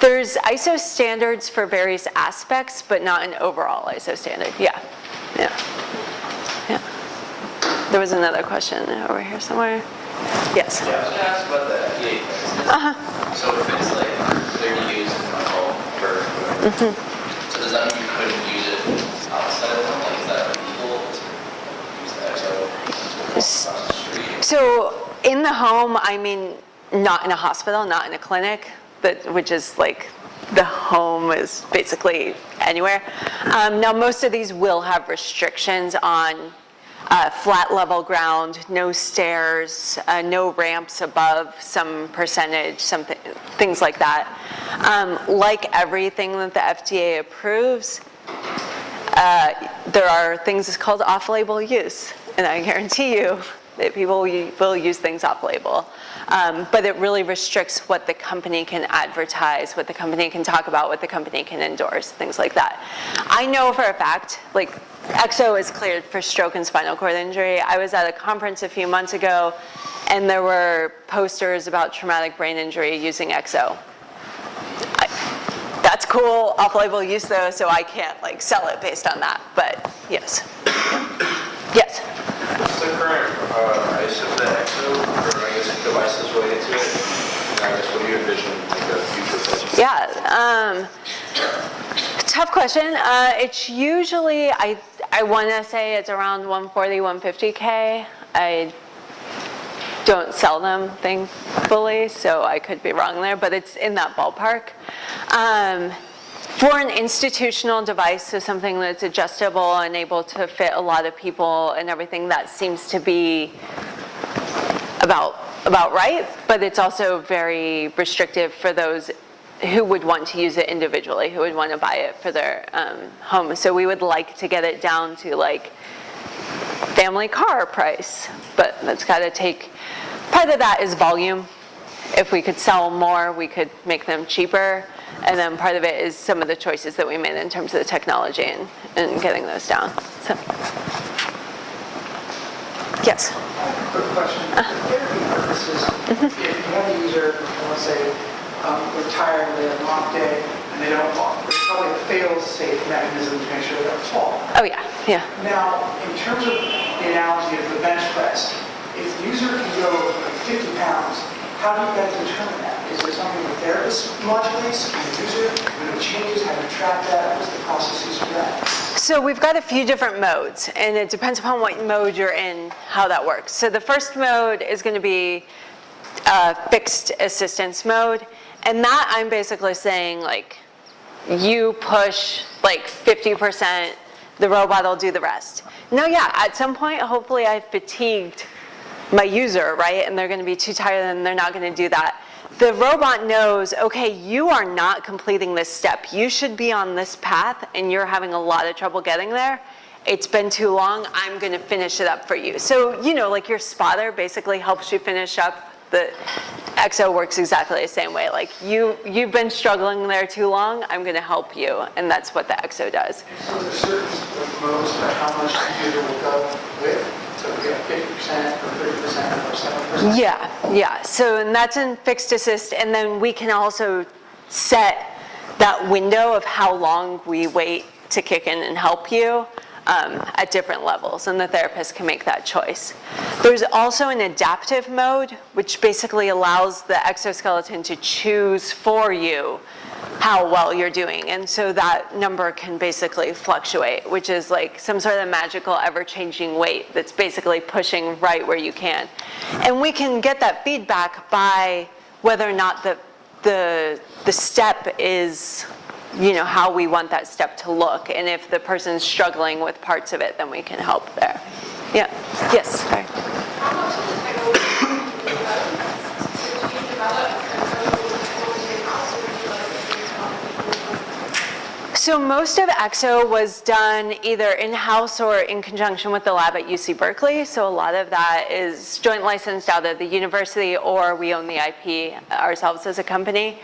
There's ISO standards for various aspects, but not an overall ISO standard. Yeah. There was another question over here somewhere. Yes. Yeah, I was going to ask about the FDA clearance. So if it's like clearly used in my home for, so does that mean you couldn't use it outside of home? Like, is that illegal to use the EXO across the street? So in the home, I mean, not in a hospital, not in a clinic, which is like the home is basically anywhere. Now most of these will have restrictions on flat level ground, no stairs, no ramps above some percentage, things like that. Like everything that the FDA approves, there are things called off-label use, and I guarantee you that people will use things off-label. But it really restricts what the company can advertise, what the company can talk about, what the company can endorse, things like that. I know for a fact, like EXO is cleared for stroke and spinal cord injury. I was at a conference a few months ago and there were posters about traumatic brain injury using EXO. That's cool, off-label use though, so I can't like sell it based on that, but yes. Yes? What's the current price of the EXO, or I guess devices related to it? And I guess what do you envision like the future for? Yeah, tough question. It's usually, I want to say it's around 140, 150K. I don't sell them, thankfully, so I could be wrong there, but it's in that ballpark. For an institutional device, so something that's adjustable and able to fit a lot of people and everything, that seems to be about right, but it's also very restrictive for those who would want to use it individually, who would want to buy it for their home. So we would like to get it down to like family car price, but that's got to take, part of that is volume. If we could sell more, we could make them cheaper. And then part of it is some of the choices that we made in terms of the technology and getting those down. So, yes? Quick question. For therapy purposes, if you have a user, let's say, they're tired, they have a long day, and they don't walk, there's probably a fail-safe mechanism to make sure they don't fall. Oh, yeah, yeah. Now, in terms of the analogy of the bench press, if the user can go like 50 pounds, how do you guys determine that? Is there something the therapist modulates, and the user, when it changes, how do you track that? What's the processes for that? So we've got a few different modes, and it depends upon what mode you're in, how that works. So the first mode is going to be fixed assistance mode, and that I'm basically saying, like, you push like 50%, the robot will do the rest. Now, yeah, at some point, hopefully I've fatigued my user, right? And they're going to be too tired and they're not going to do that. The robot knows, okay, you are not completing this step. You should be on this path and you're having a lot of trouble getting there. It's been too long. I'm going to finish it up for you. So, you know, like your spotter basically helps you finish up. The EXO works exactly the same way. Like you've been struggling there too long. I'm going to help you. And that's what the EXO does. So there's certain modes for how much the user will go with? So we have 50% or 30% or 7%? Yeah. So and that's in fixed assist. And then we can also set that window of how long we wait to kick in and help you at different levels. And the therapist can make that choice. There's also an adaptive mode, which basically allows the exoskeleton to choose for you how well you're doing. And so that number can basically fluctuate, which is like some sort of magical ever-changing weight that's basically pushing right where you can. And we can get that feedback by whether or not the step is, you know, how we want that step to look. And if the person's struggling with parts of it, then we can help there. Yeah. Yes. Sorry. How much of the technology do you develop and so what would you in-house or would you like So most of EXO was done either in-house or in conjunction with the lab at UC Berkeley. So a lot of that is joint licensed out of the university, or we own the IP ourselves as a company.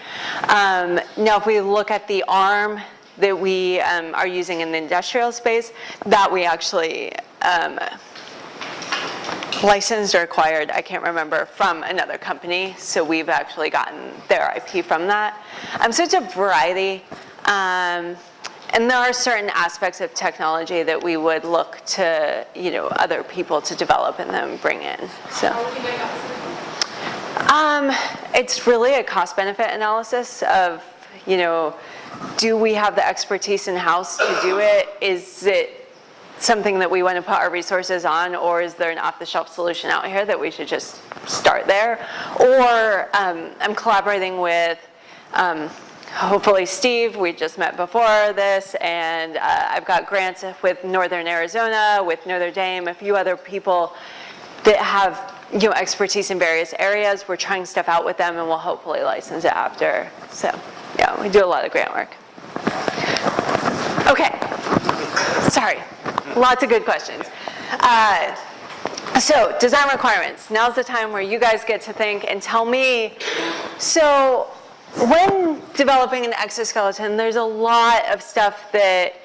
Now, if we look at the arm that we are using in the industrial space, that we actually licensed or acquired, I can't remember, from another company. So we've actually gotten their IP from that. So it's a variety. And there are certain aspects of technology that we would look to, you know, other people to develop and then bring in. So How would you make that decision? it's really a cost-benefit analysis of, you know, do we have the expertise in-house to do it? Is it something that we want to put our resources on, or is there an off-the-shelf solution out here that we should just start there? Or I'm collaborating with hopefully Steve, we just met before this, and I've got grants with Northern Arizona, with Notre Dame, a few other people that have, you know, expertise in various areas. We're trying stuff out with them and we'll hopefully license it after. So yeah, we do a lot of grant work. Okay, sorry, lots of good questions. So design requirements. Now's the time where you guys get to think and tell me. So when developing an exoskeleton, there's a lot of stuff that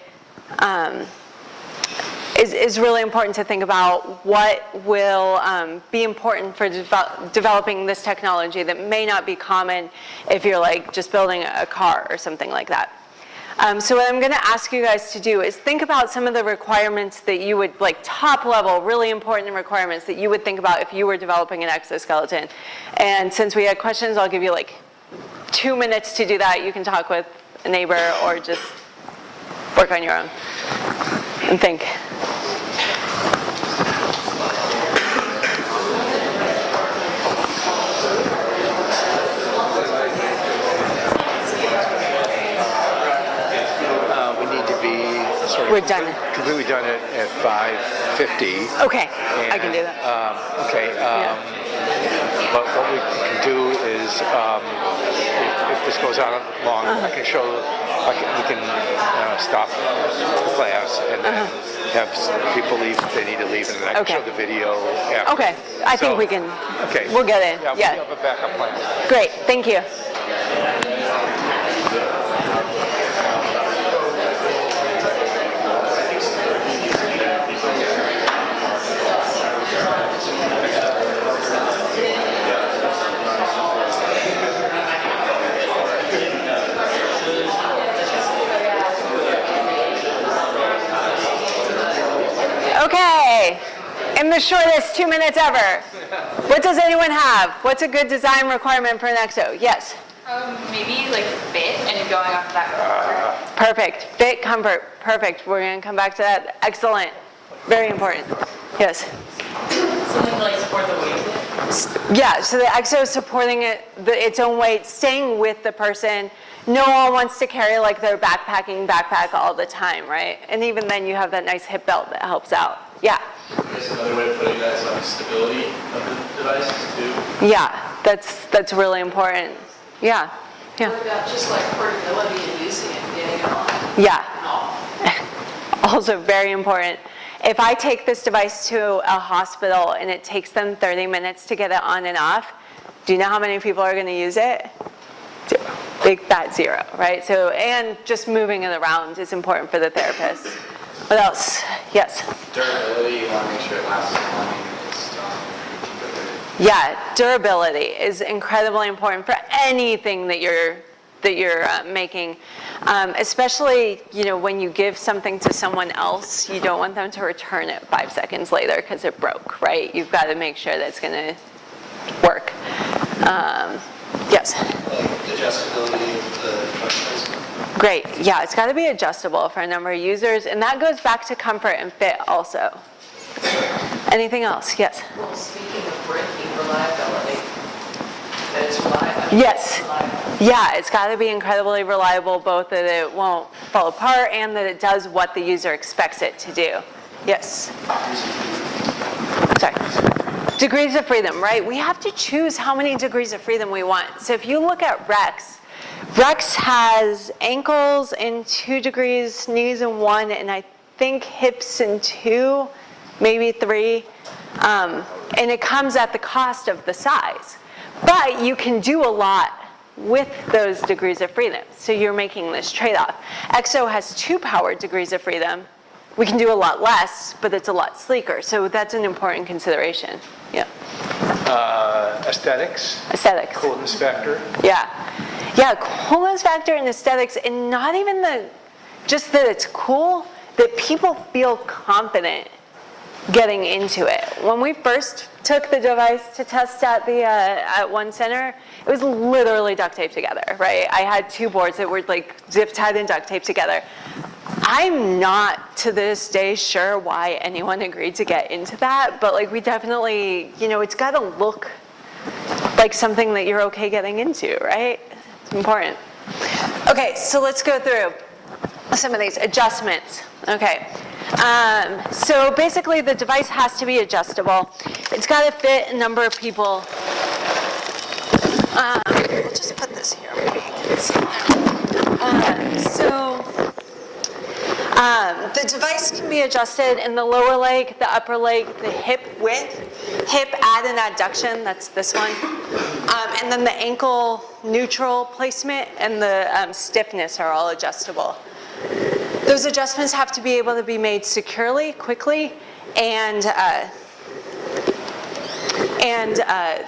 is really important to think about. What will be important for developing this technology that may not be common if you're like just building a car or something like that. So what I'm going to ask you guys to do is think about some of the requirements that you would, like top level, really important requirements that you would think about if you were developing an exoskeleton. And since we had questions, I'll give you like 2 minutes to do that. You can talk with a neighbor or just work on your own and think. We need to be sort of We're done. completely done at 5:50. Okay, I can do that. Okay. But what we can do is, if this goes on long, I can show, we can stop the class and then have people leave if they need to leave, and then I can show the video after. Okay, I think So- we can, Okay. we'll get in, Yeah, we yeah. have a backup plan. Great, thank you. Okay, in the shortest 2 minutes ever, what does anyone have? What's a good design requirement for an EXO? Yes. Maybe like fit and going off that. Perfect. Fit, comfort. Perfect. We're going to come back to that. Excellent. Very important. Yes. Something to like support the weight. Yeah, so the EXO is supporting its own weight, staying with the person. No one wants to carry like their backpack all the time, right? And even then you have that nice hip belt that helps out. Yeah. I guess another way of putting that is like stability of the devices too. Yeah, that's really important. Yeah. Yeah. What about just like portability and using it and getting it on? Yeah. Also very important. If I take this device to a hospital and it takes them 30 minutes to get it on and off, do you know how many people are going to use it? 0. Big fat 0, right? So, and just moving it around is important for the therapist. What else? Yes. Durability, you want to make sure it lasts long and it's Yeah, durability is incredibly important for anything that you're making, especially when you give something to someone else, you don't want them to return it 5 seconds later because it broke, right? You've got to make sure that's going to work. Yes. adjustability of the device. Great. Yeah, it's got to be adjustable for a number of users, and that goes back to comfort and fit also. Anything else? Yes. Well, speaking of braking reliability, that it's reliable. Yes. Reliable. Yeah, it's got to be incredibly reliable, both that it won't fall apart and that it does what the user expects it to do. Yes. Sorry. Degrees of freedom, right? We have to choose how many degrees of freedom we want. So if you look at Rex, Rex has ankles in 2 degrees, knees in 1, and I think hips in 2, maybe 3. And it comes at the cost of the size. But you can do a lot with those degrees of freedom. So you're making this trade-off. EXO has 2 powered degrees of freedom. We can do a lot less, but it's a lot sleeker. So that's an important consideration. Yeah. Aesthetics, Aesthetics. coolness factor. Yeah. Yeah, coolness factor and aesthetics, and not even just that it's cool, that people feel confident getting into it. When we first took the device to test at one center, it was literally duct taped together, right? I had 2 boards that were like zip tied and duct taped together. I'm not to this day sure why anyone agreed to get into that, but like we definitely, it's got to look like something that you're okay getting into, right? It's important. Okay, so let's go through some of these adjustments. Okay. So basically the device has to be adjustable. It's got to fit a number of people. We'll just put this here. Maybe you can see the device can be adjusted in the lower leg, the upper leg, the hip width, hip add and adduction, that's this one, and then the ankle neutral placement and the stiffness are all adjustable. Those adjustments have to be able to be made securely, quickly, and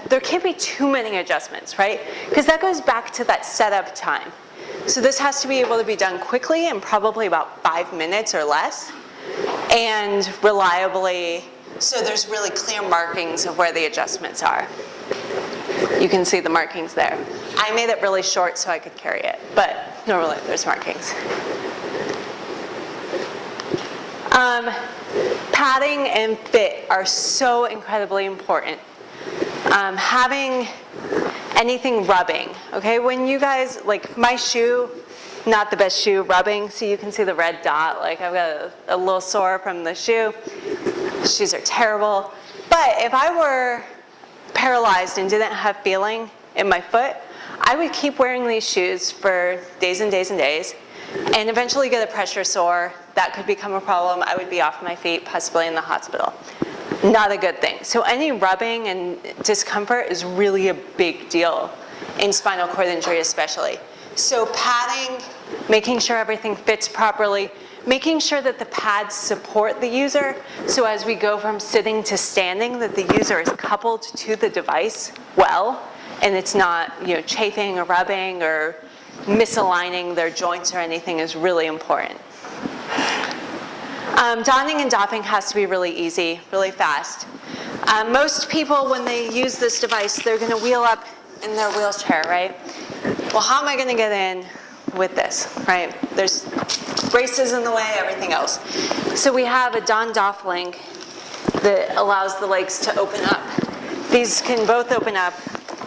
there can't be too many adjustments, right? Because that goes back to that setup time. So this has to be able to be done quickly in probably about 5 minutes or less, and reliably, so there's really clear markings of where the adjustments are. You can see the markings there. I made it really short so I could carry it, but normally there's markings. Padding and fit are so incredibly important. Having anything rubbing, okay? When you guys, like my shoe, not the best shoe rubbing, so you can see the red dot, like I've got a little sore from the shoe. The shoes are terrible. But if I were paralyzed and didn't have feeling in my foot, I would keep wearing these shoes for days and days and days, and eventually get a pressure sore. That could become a problem. I would be off my feet, possibly in the hospital. Not a good thing. So any rubbing and discomfort is really a big deal in spinal cord injury especially. So padding, making sure everything fits properly, making sure that the pads support the user. So as we go from sitting to standing, that the user is coupled to the device well, and it's not, chafing or rubbing or misaligning their joints or anything is really important. Donning and doffing has to be really easy, really fast. Most people, when they use this device, they're going to wheel up in their wheelchair, right? Well, how am I going to get in with this, right? There's braces in the way, everything else. So we have a Don-Doff link that allows the legs to open up. These can both open up,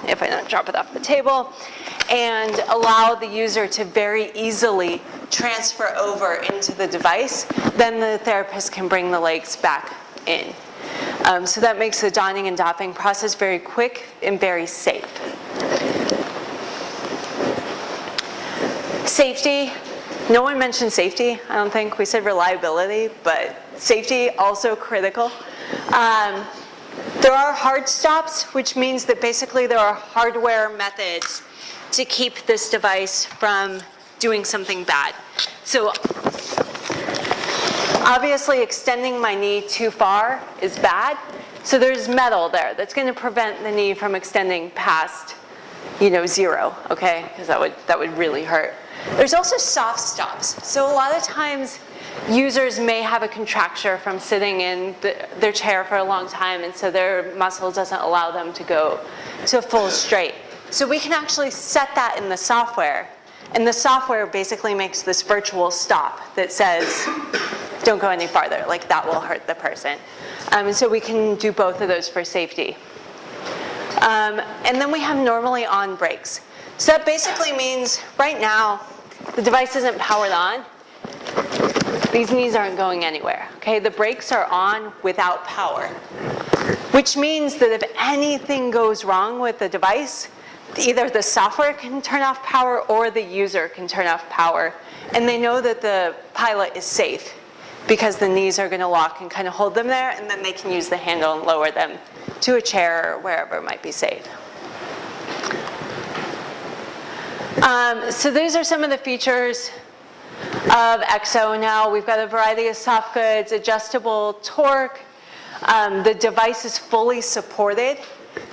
if I don't drop it off the table, and allow the user to very easily transfer over into the device. Then the therapist can bring the legs back in. So that makes the donning and doffing process very quick and very safe. Safety. No one mentioned safety, I don't think. We said reliability, but safety also critical. There are hard stops, which means that basically there are hardware methods to keep this device from doing something bad. So obviously extending my knee too far is bad. So there's metal there that's going to prevent the knee from extending past, 0, okay? Because that would really hurt. There's also soft stops. So a lot of times users may have a contracture from sitting in their chair for a long time, and so their muscle doesn't allow them to go to full straight. So we can actually set that in the software, and the software basically makes this virtual stop that says, don't go any farther, like that will hurt the person. And so we can do both of those for safety. And then we have normally on brakes. So that basically means right now, the device isn't powered on. These knees aren't going anywhere, okay? The brakes are on without power, which means that if anything goes wrong with the device, either the software can turn off power or the user can turn off power. And they know that the pilot is safe because the knees are going to lock and kind of hold them there, and then they can use the handle and lower them to a chair or wherever might be safe. So these are some of the features of EXO now. We've got a variety of soft goods, adjustable torque. The device is fully supported.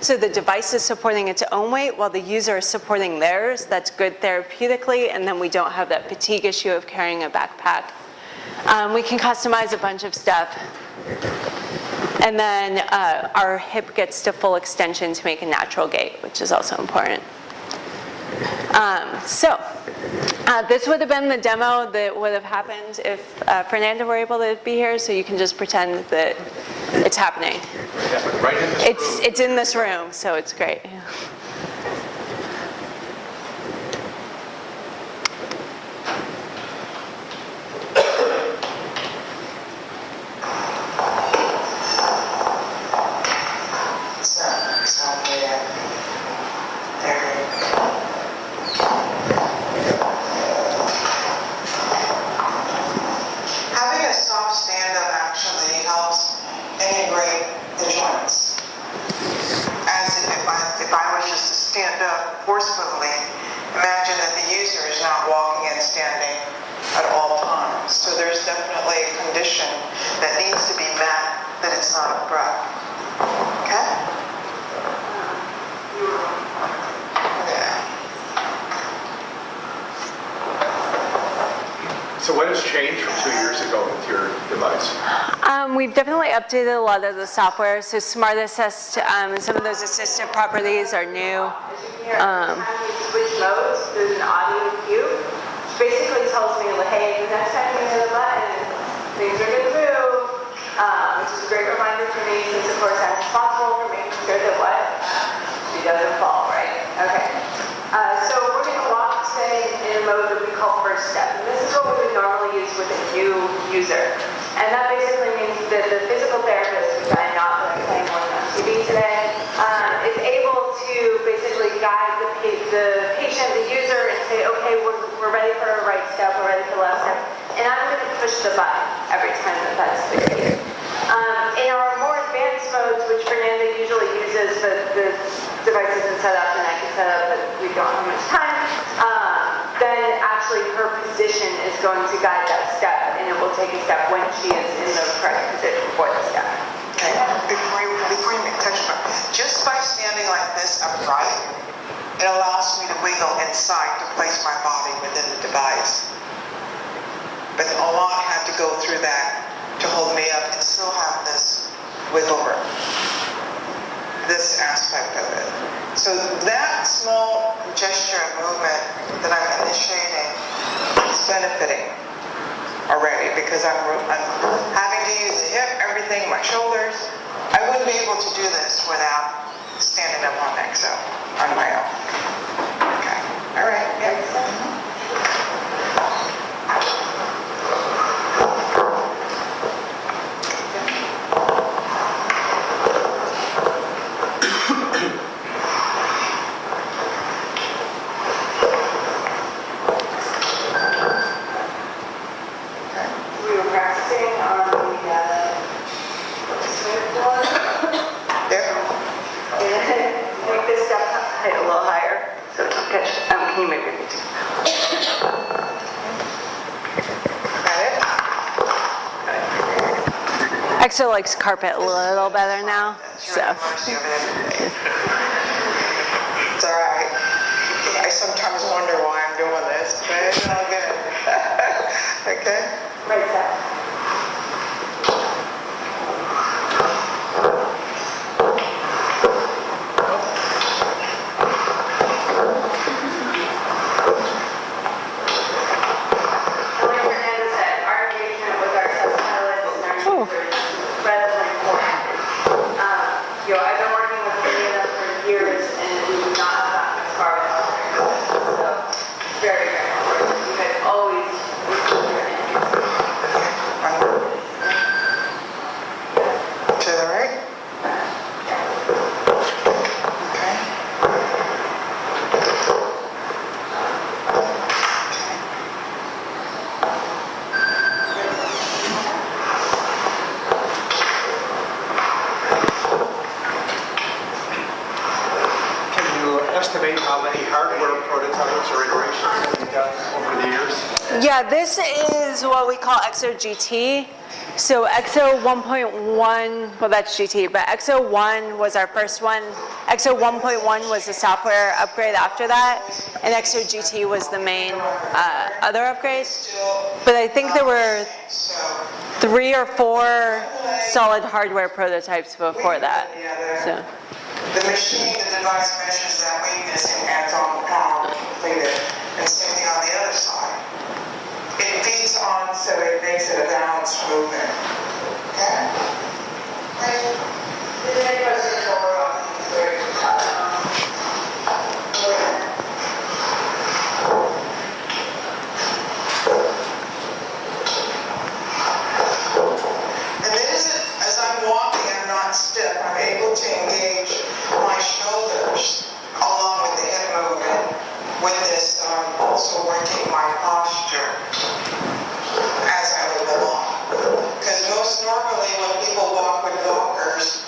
So the device is supporting its own weight while the user is supporting theirs. That's good therapeutically, and then we don't have that fatigue issue of carrying a backpack. We can customize a bunch of stuff. And then our hip gets to full extension to make a natural gait, which is also important. This would have been the demo that would have happened if Fernanda were able to be here, so you can just pretend that it's happening. Yeah, right in this room. It's in this room, so it's great. Yeah. Having a soft stand-up actually helps integrate the joints. As if I was just to stand up forcefully, imagine that the user is not walking and standing at all times. So there's definitely a condition that needs to be met, that it's not abrupt. Okay? Yeah. So what has changed from 2 years ago with your device? We've definitely updated a lot of the software. So Smart Assist and some of those assistive properties are new. Switch modes, there's an audio cue, which basically tells me, hey, the next time you hit a button, things are going to move, which is a great reminder for me, since of course I'm responsible for making sure that what? She doesn't fall, right? Okay. So we're going to walk today in a mode that we call first step. And this is what we would normally use with a new user. And that basically means that the physical therapist, which I'm not, but I'm playing one on TV today, button every time that's the case. In our more advanced modes, which Fernanda usually uses, but the device isn't set up and I can set up, but we don't have much time, then actually her position is going to guide that step, and it will take a step when she is in the correct position for the step. Okay, before you make touch point, just by standing like this upright, it allows me to wiggle inside to place my body within the device. But a lot had to go through that to hold me up and still have this wiggle room, this aspect of it. So that small gesture and movement that I'm initiating is benefiting already because I'm having to use the hip, everything, my shoulders. I wouldn't be able to do this without standing up on Exo on my own. Okay, all right, yeah. We were practicing on the swing floor. Make this step height a little higher. So catch. Can you make it? Got it? Exo likes carpet a little better now, so. It's all right. I sometimes wonder why I'm doing this, but it's all good. Okay? Right step. Like Fernanda said, our engagement with our subpilots and our users is incredibly important. I've been working with many of them for years, and we do not have gotten as far as others. So, very, very important. You guys always listen to your interest. To the right? Okay. Can you estimate how many hardware prototypes or iterations have you done over the years? Yeah, this is what we call Exo GT. So Exo 1.1, well that's GT, but Exo 1 was our first one. Exo 1.1 was the software upgrade after that, and Exo GT was the main other upgrade. But I think there were 3 or 4 solid hardware prototypes before that. So. The machine, the device measures that weakness and adds on the power completed, and same thing on the other side. It feeds on, so it makes it a balanced movement. Okay? Is there any questions over on And then as I'm walking, I'm not stiff. I'm able to engage my shoulders along with the hip movement. With this, I'm also working my posture as I move along. Because most normally when people walk with walkers,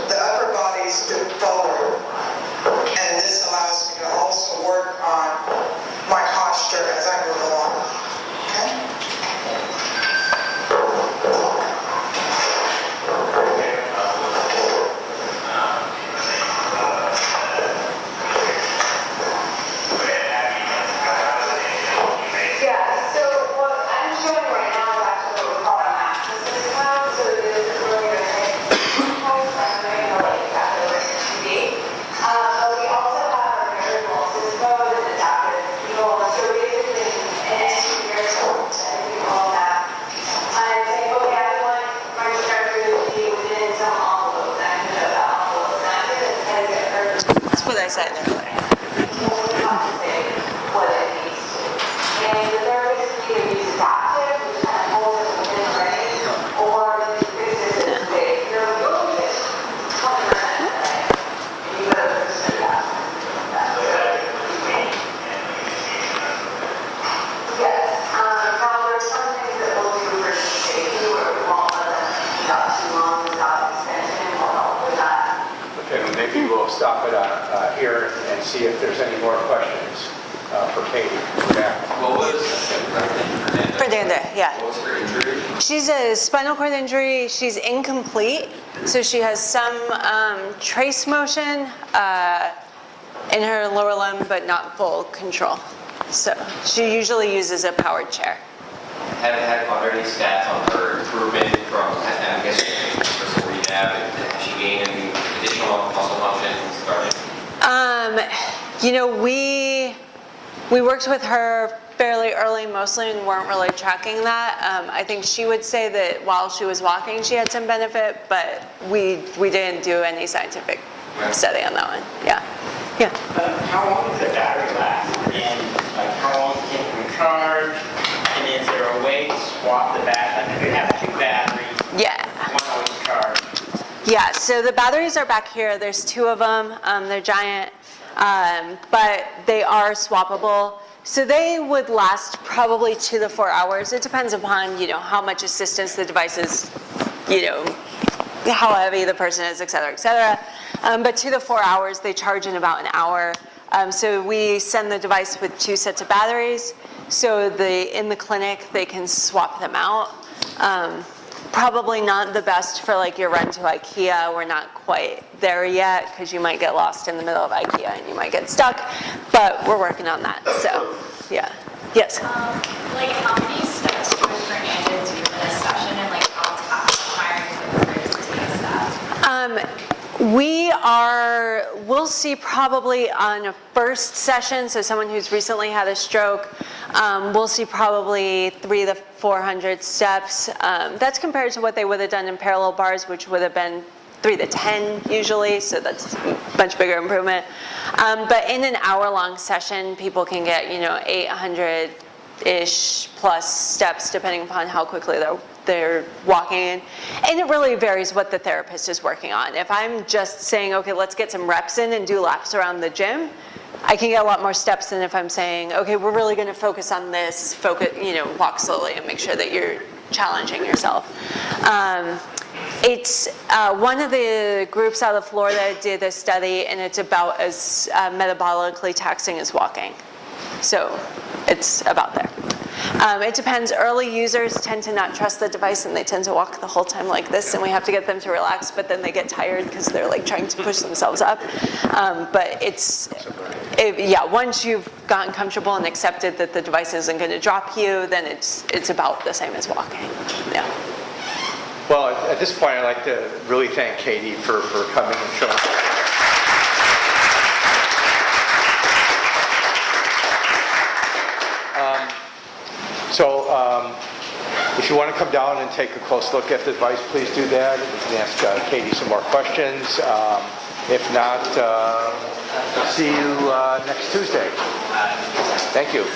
the upper body is stooped forward. And this allows me to also work on my posture as I move along. Okay? Yeah, so what I'm showing right now is actually what we call a maximum system. So it is really going to hit points. I'm doing it like exactly what it should be. But we also have our variable system and adaptive fuel. So basically, an engineer told anything all that. I'm saying, okay, I want my trajectory to be within some envelope. And I can know that envelope. And I'm going to kind of get hurt. That's what I said earlier. What it needs to. And the therapist can either use adaptive, which kind of holds it within the range, or this is big. You're really just 20 minutes, right? And you go to the adaptive. Yes. Now there's some things that we'll do we'll stop it here and see if there's any more questions for Katie. What was Fernanda, yeah. What was her injury? She's a spinal cord injury. She's incomplete, so she has some trace motion in her lower limb, but not full control. So she usually uses a powered chair. Are there any stats on her improvement from, I guess, from rehab? Has she gained any additional muscle function starting? You know, we worked with her fairly early mostly and weren't really tracking that. I think she would say that while she was walking, she had some benefit, but we didn't do any scientific study on that one. Yeah. Yeah. How long does the battery last? And like how long can it recharge? And is there a way to swap the battery? Like if you have 2 batteries, Yeah. one always charged. Yeah, so the batteries are back here. There's 2 of them. They're giant, but they are swappable. So they would last probably 2 to 4 hours. It depends upon, you know, how much assistance the device is, you know, how heavy the person is, et cetera, et cetera. But 2 to 4 hours, they charge in about an hour. So we send the device with 2 sets of batteries. So in the clinic, they can swap them out. Probably not the best for like your run to IKEA. We're not quite there yet because you might get lost in the middle of IKEA and you might get stuck, but we're working on that. So, yeah. Yes? Like how many steps would Fernanda do in a session and like how tiring is it for her to take steps? We'll see probably on a first session, so someone who's recently had a stroke, we'll see probably 300 to 400 steps. That's compared to what they would have done in parallel bars, which would have been 3 to 10 usually, so that's a much bigger improvement. But in an hour-long session, people can get, you know, 800-ish plus steps, depending upon how quickly they're walking. And it really varies what the therapist is working on. If I'm just saying, okay, let's get some reps in and do laps around the gym, I can get a lot more steps than if I'm saying, okay, we're really going to focus on this, you know, walk slowly and make sure that you're challenging yourself. It's one of the groups out of Florida did a study, and it's about as metabolically taxing as walking. So it's about there. It depends. Early users tend to not trust the device, and they tend to walk the whole time like this, and we have to get them to relax, but then they get tired because they're like trying to push themselves up. But once you've gotten comfortable and accepted that the device isn't going to drop you, then it's about the same as walking. Yeah. Well, at this point, I'd like to really thank Katie for coming and showing us. If you want to come down and take a close look at the device, please do that. You can ask Katie some more questions. If not, see you next Tuesday. Thank you.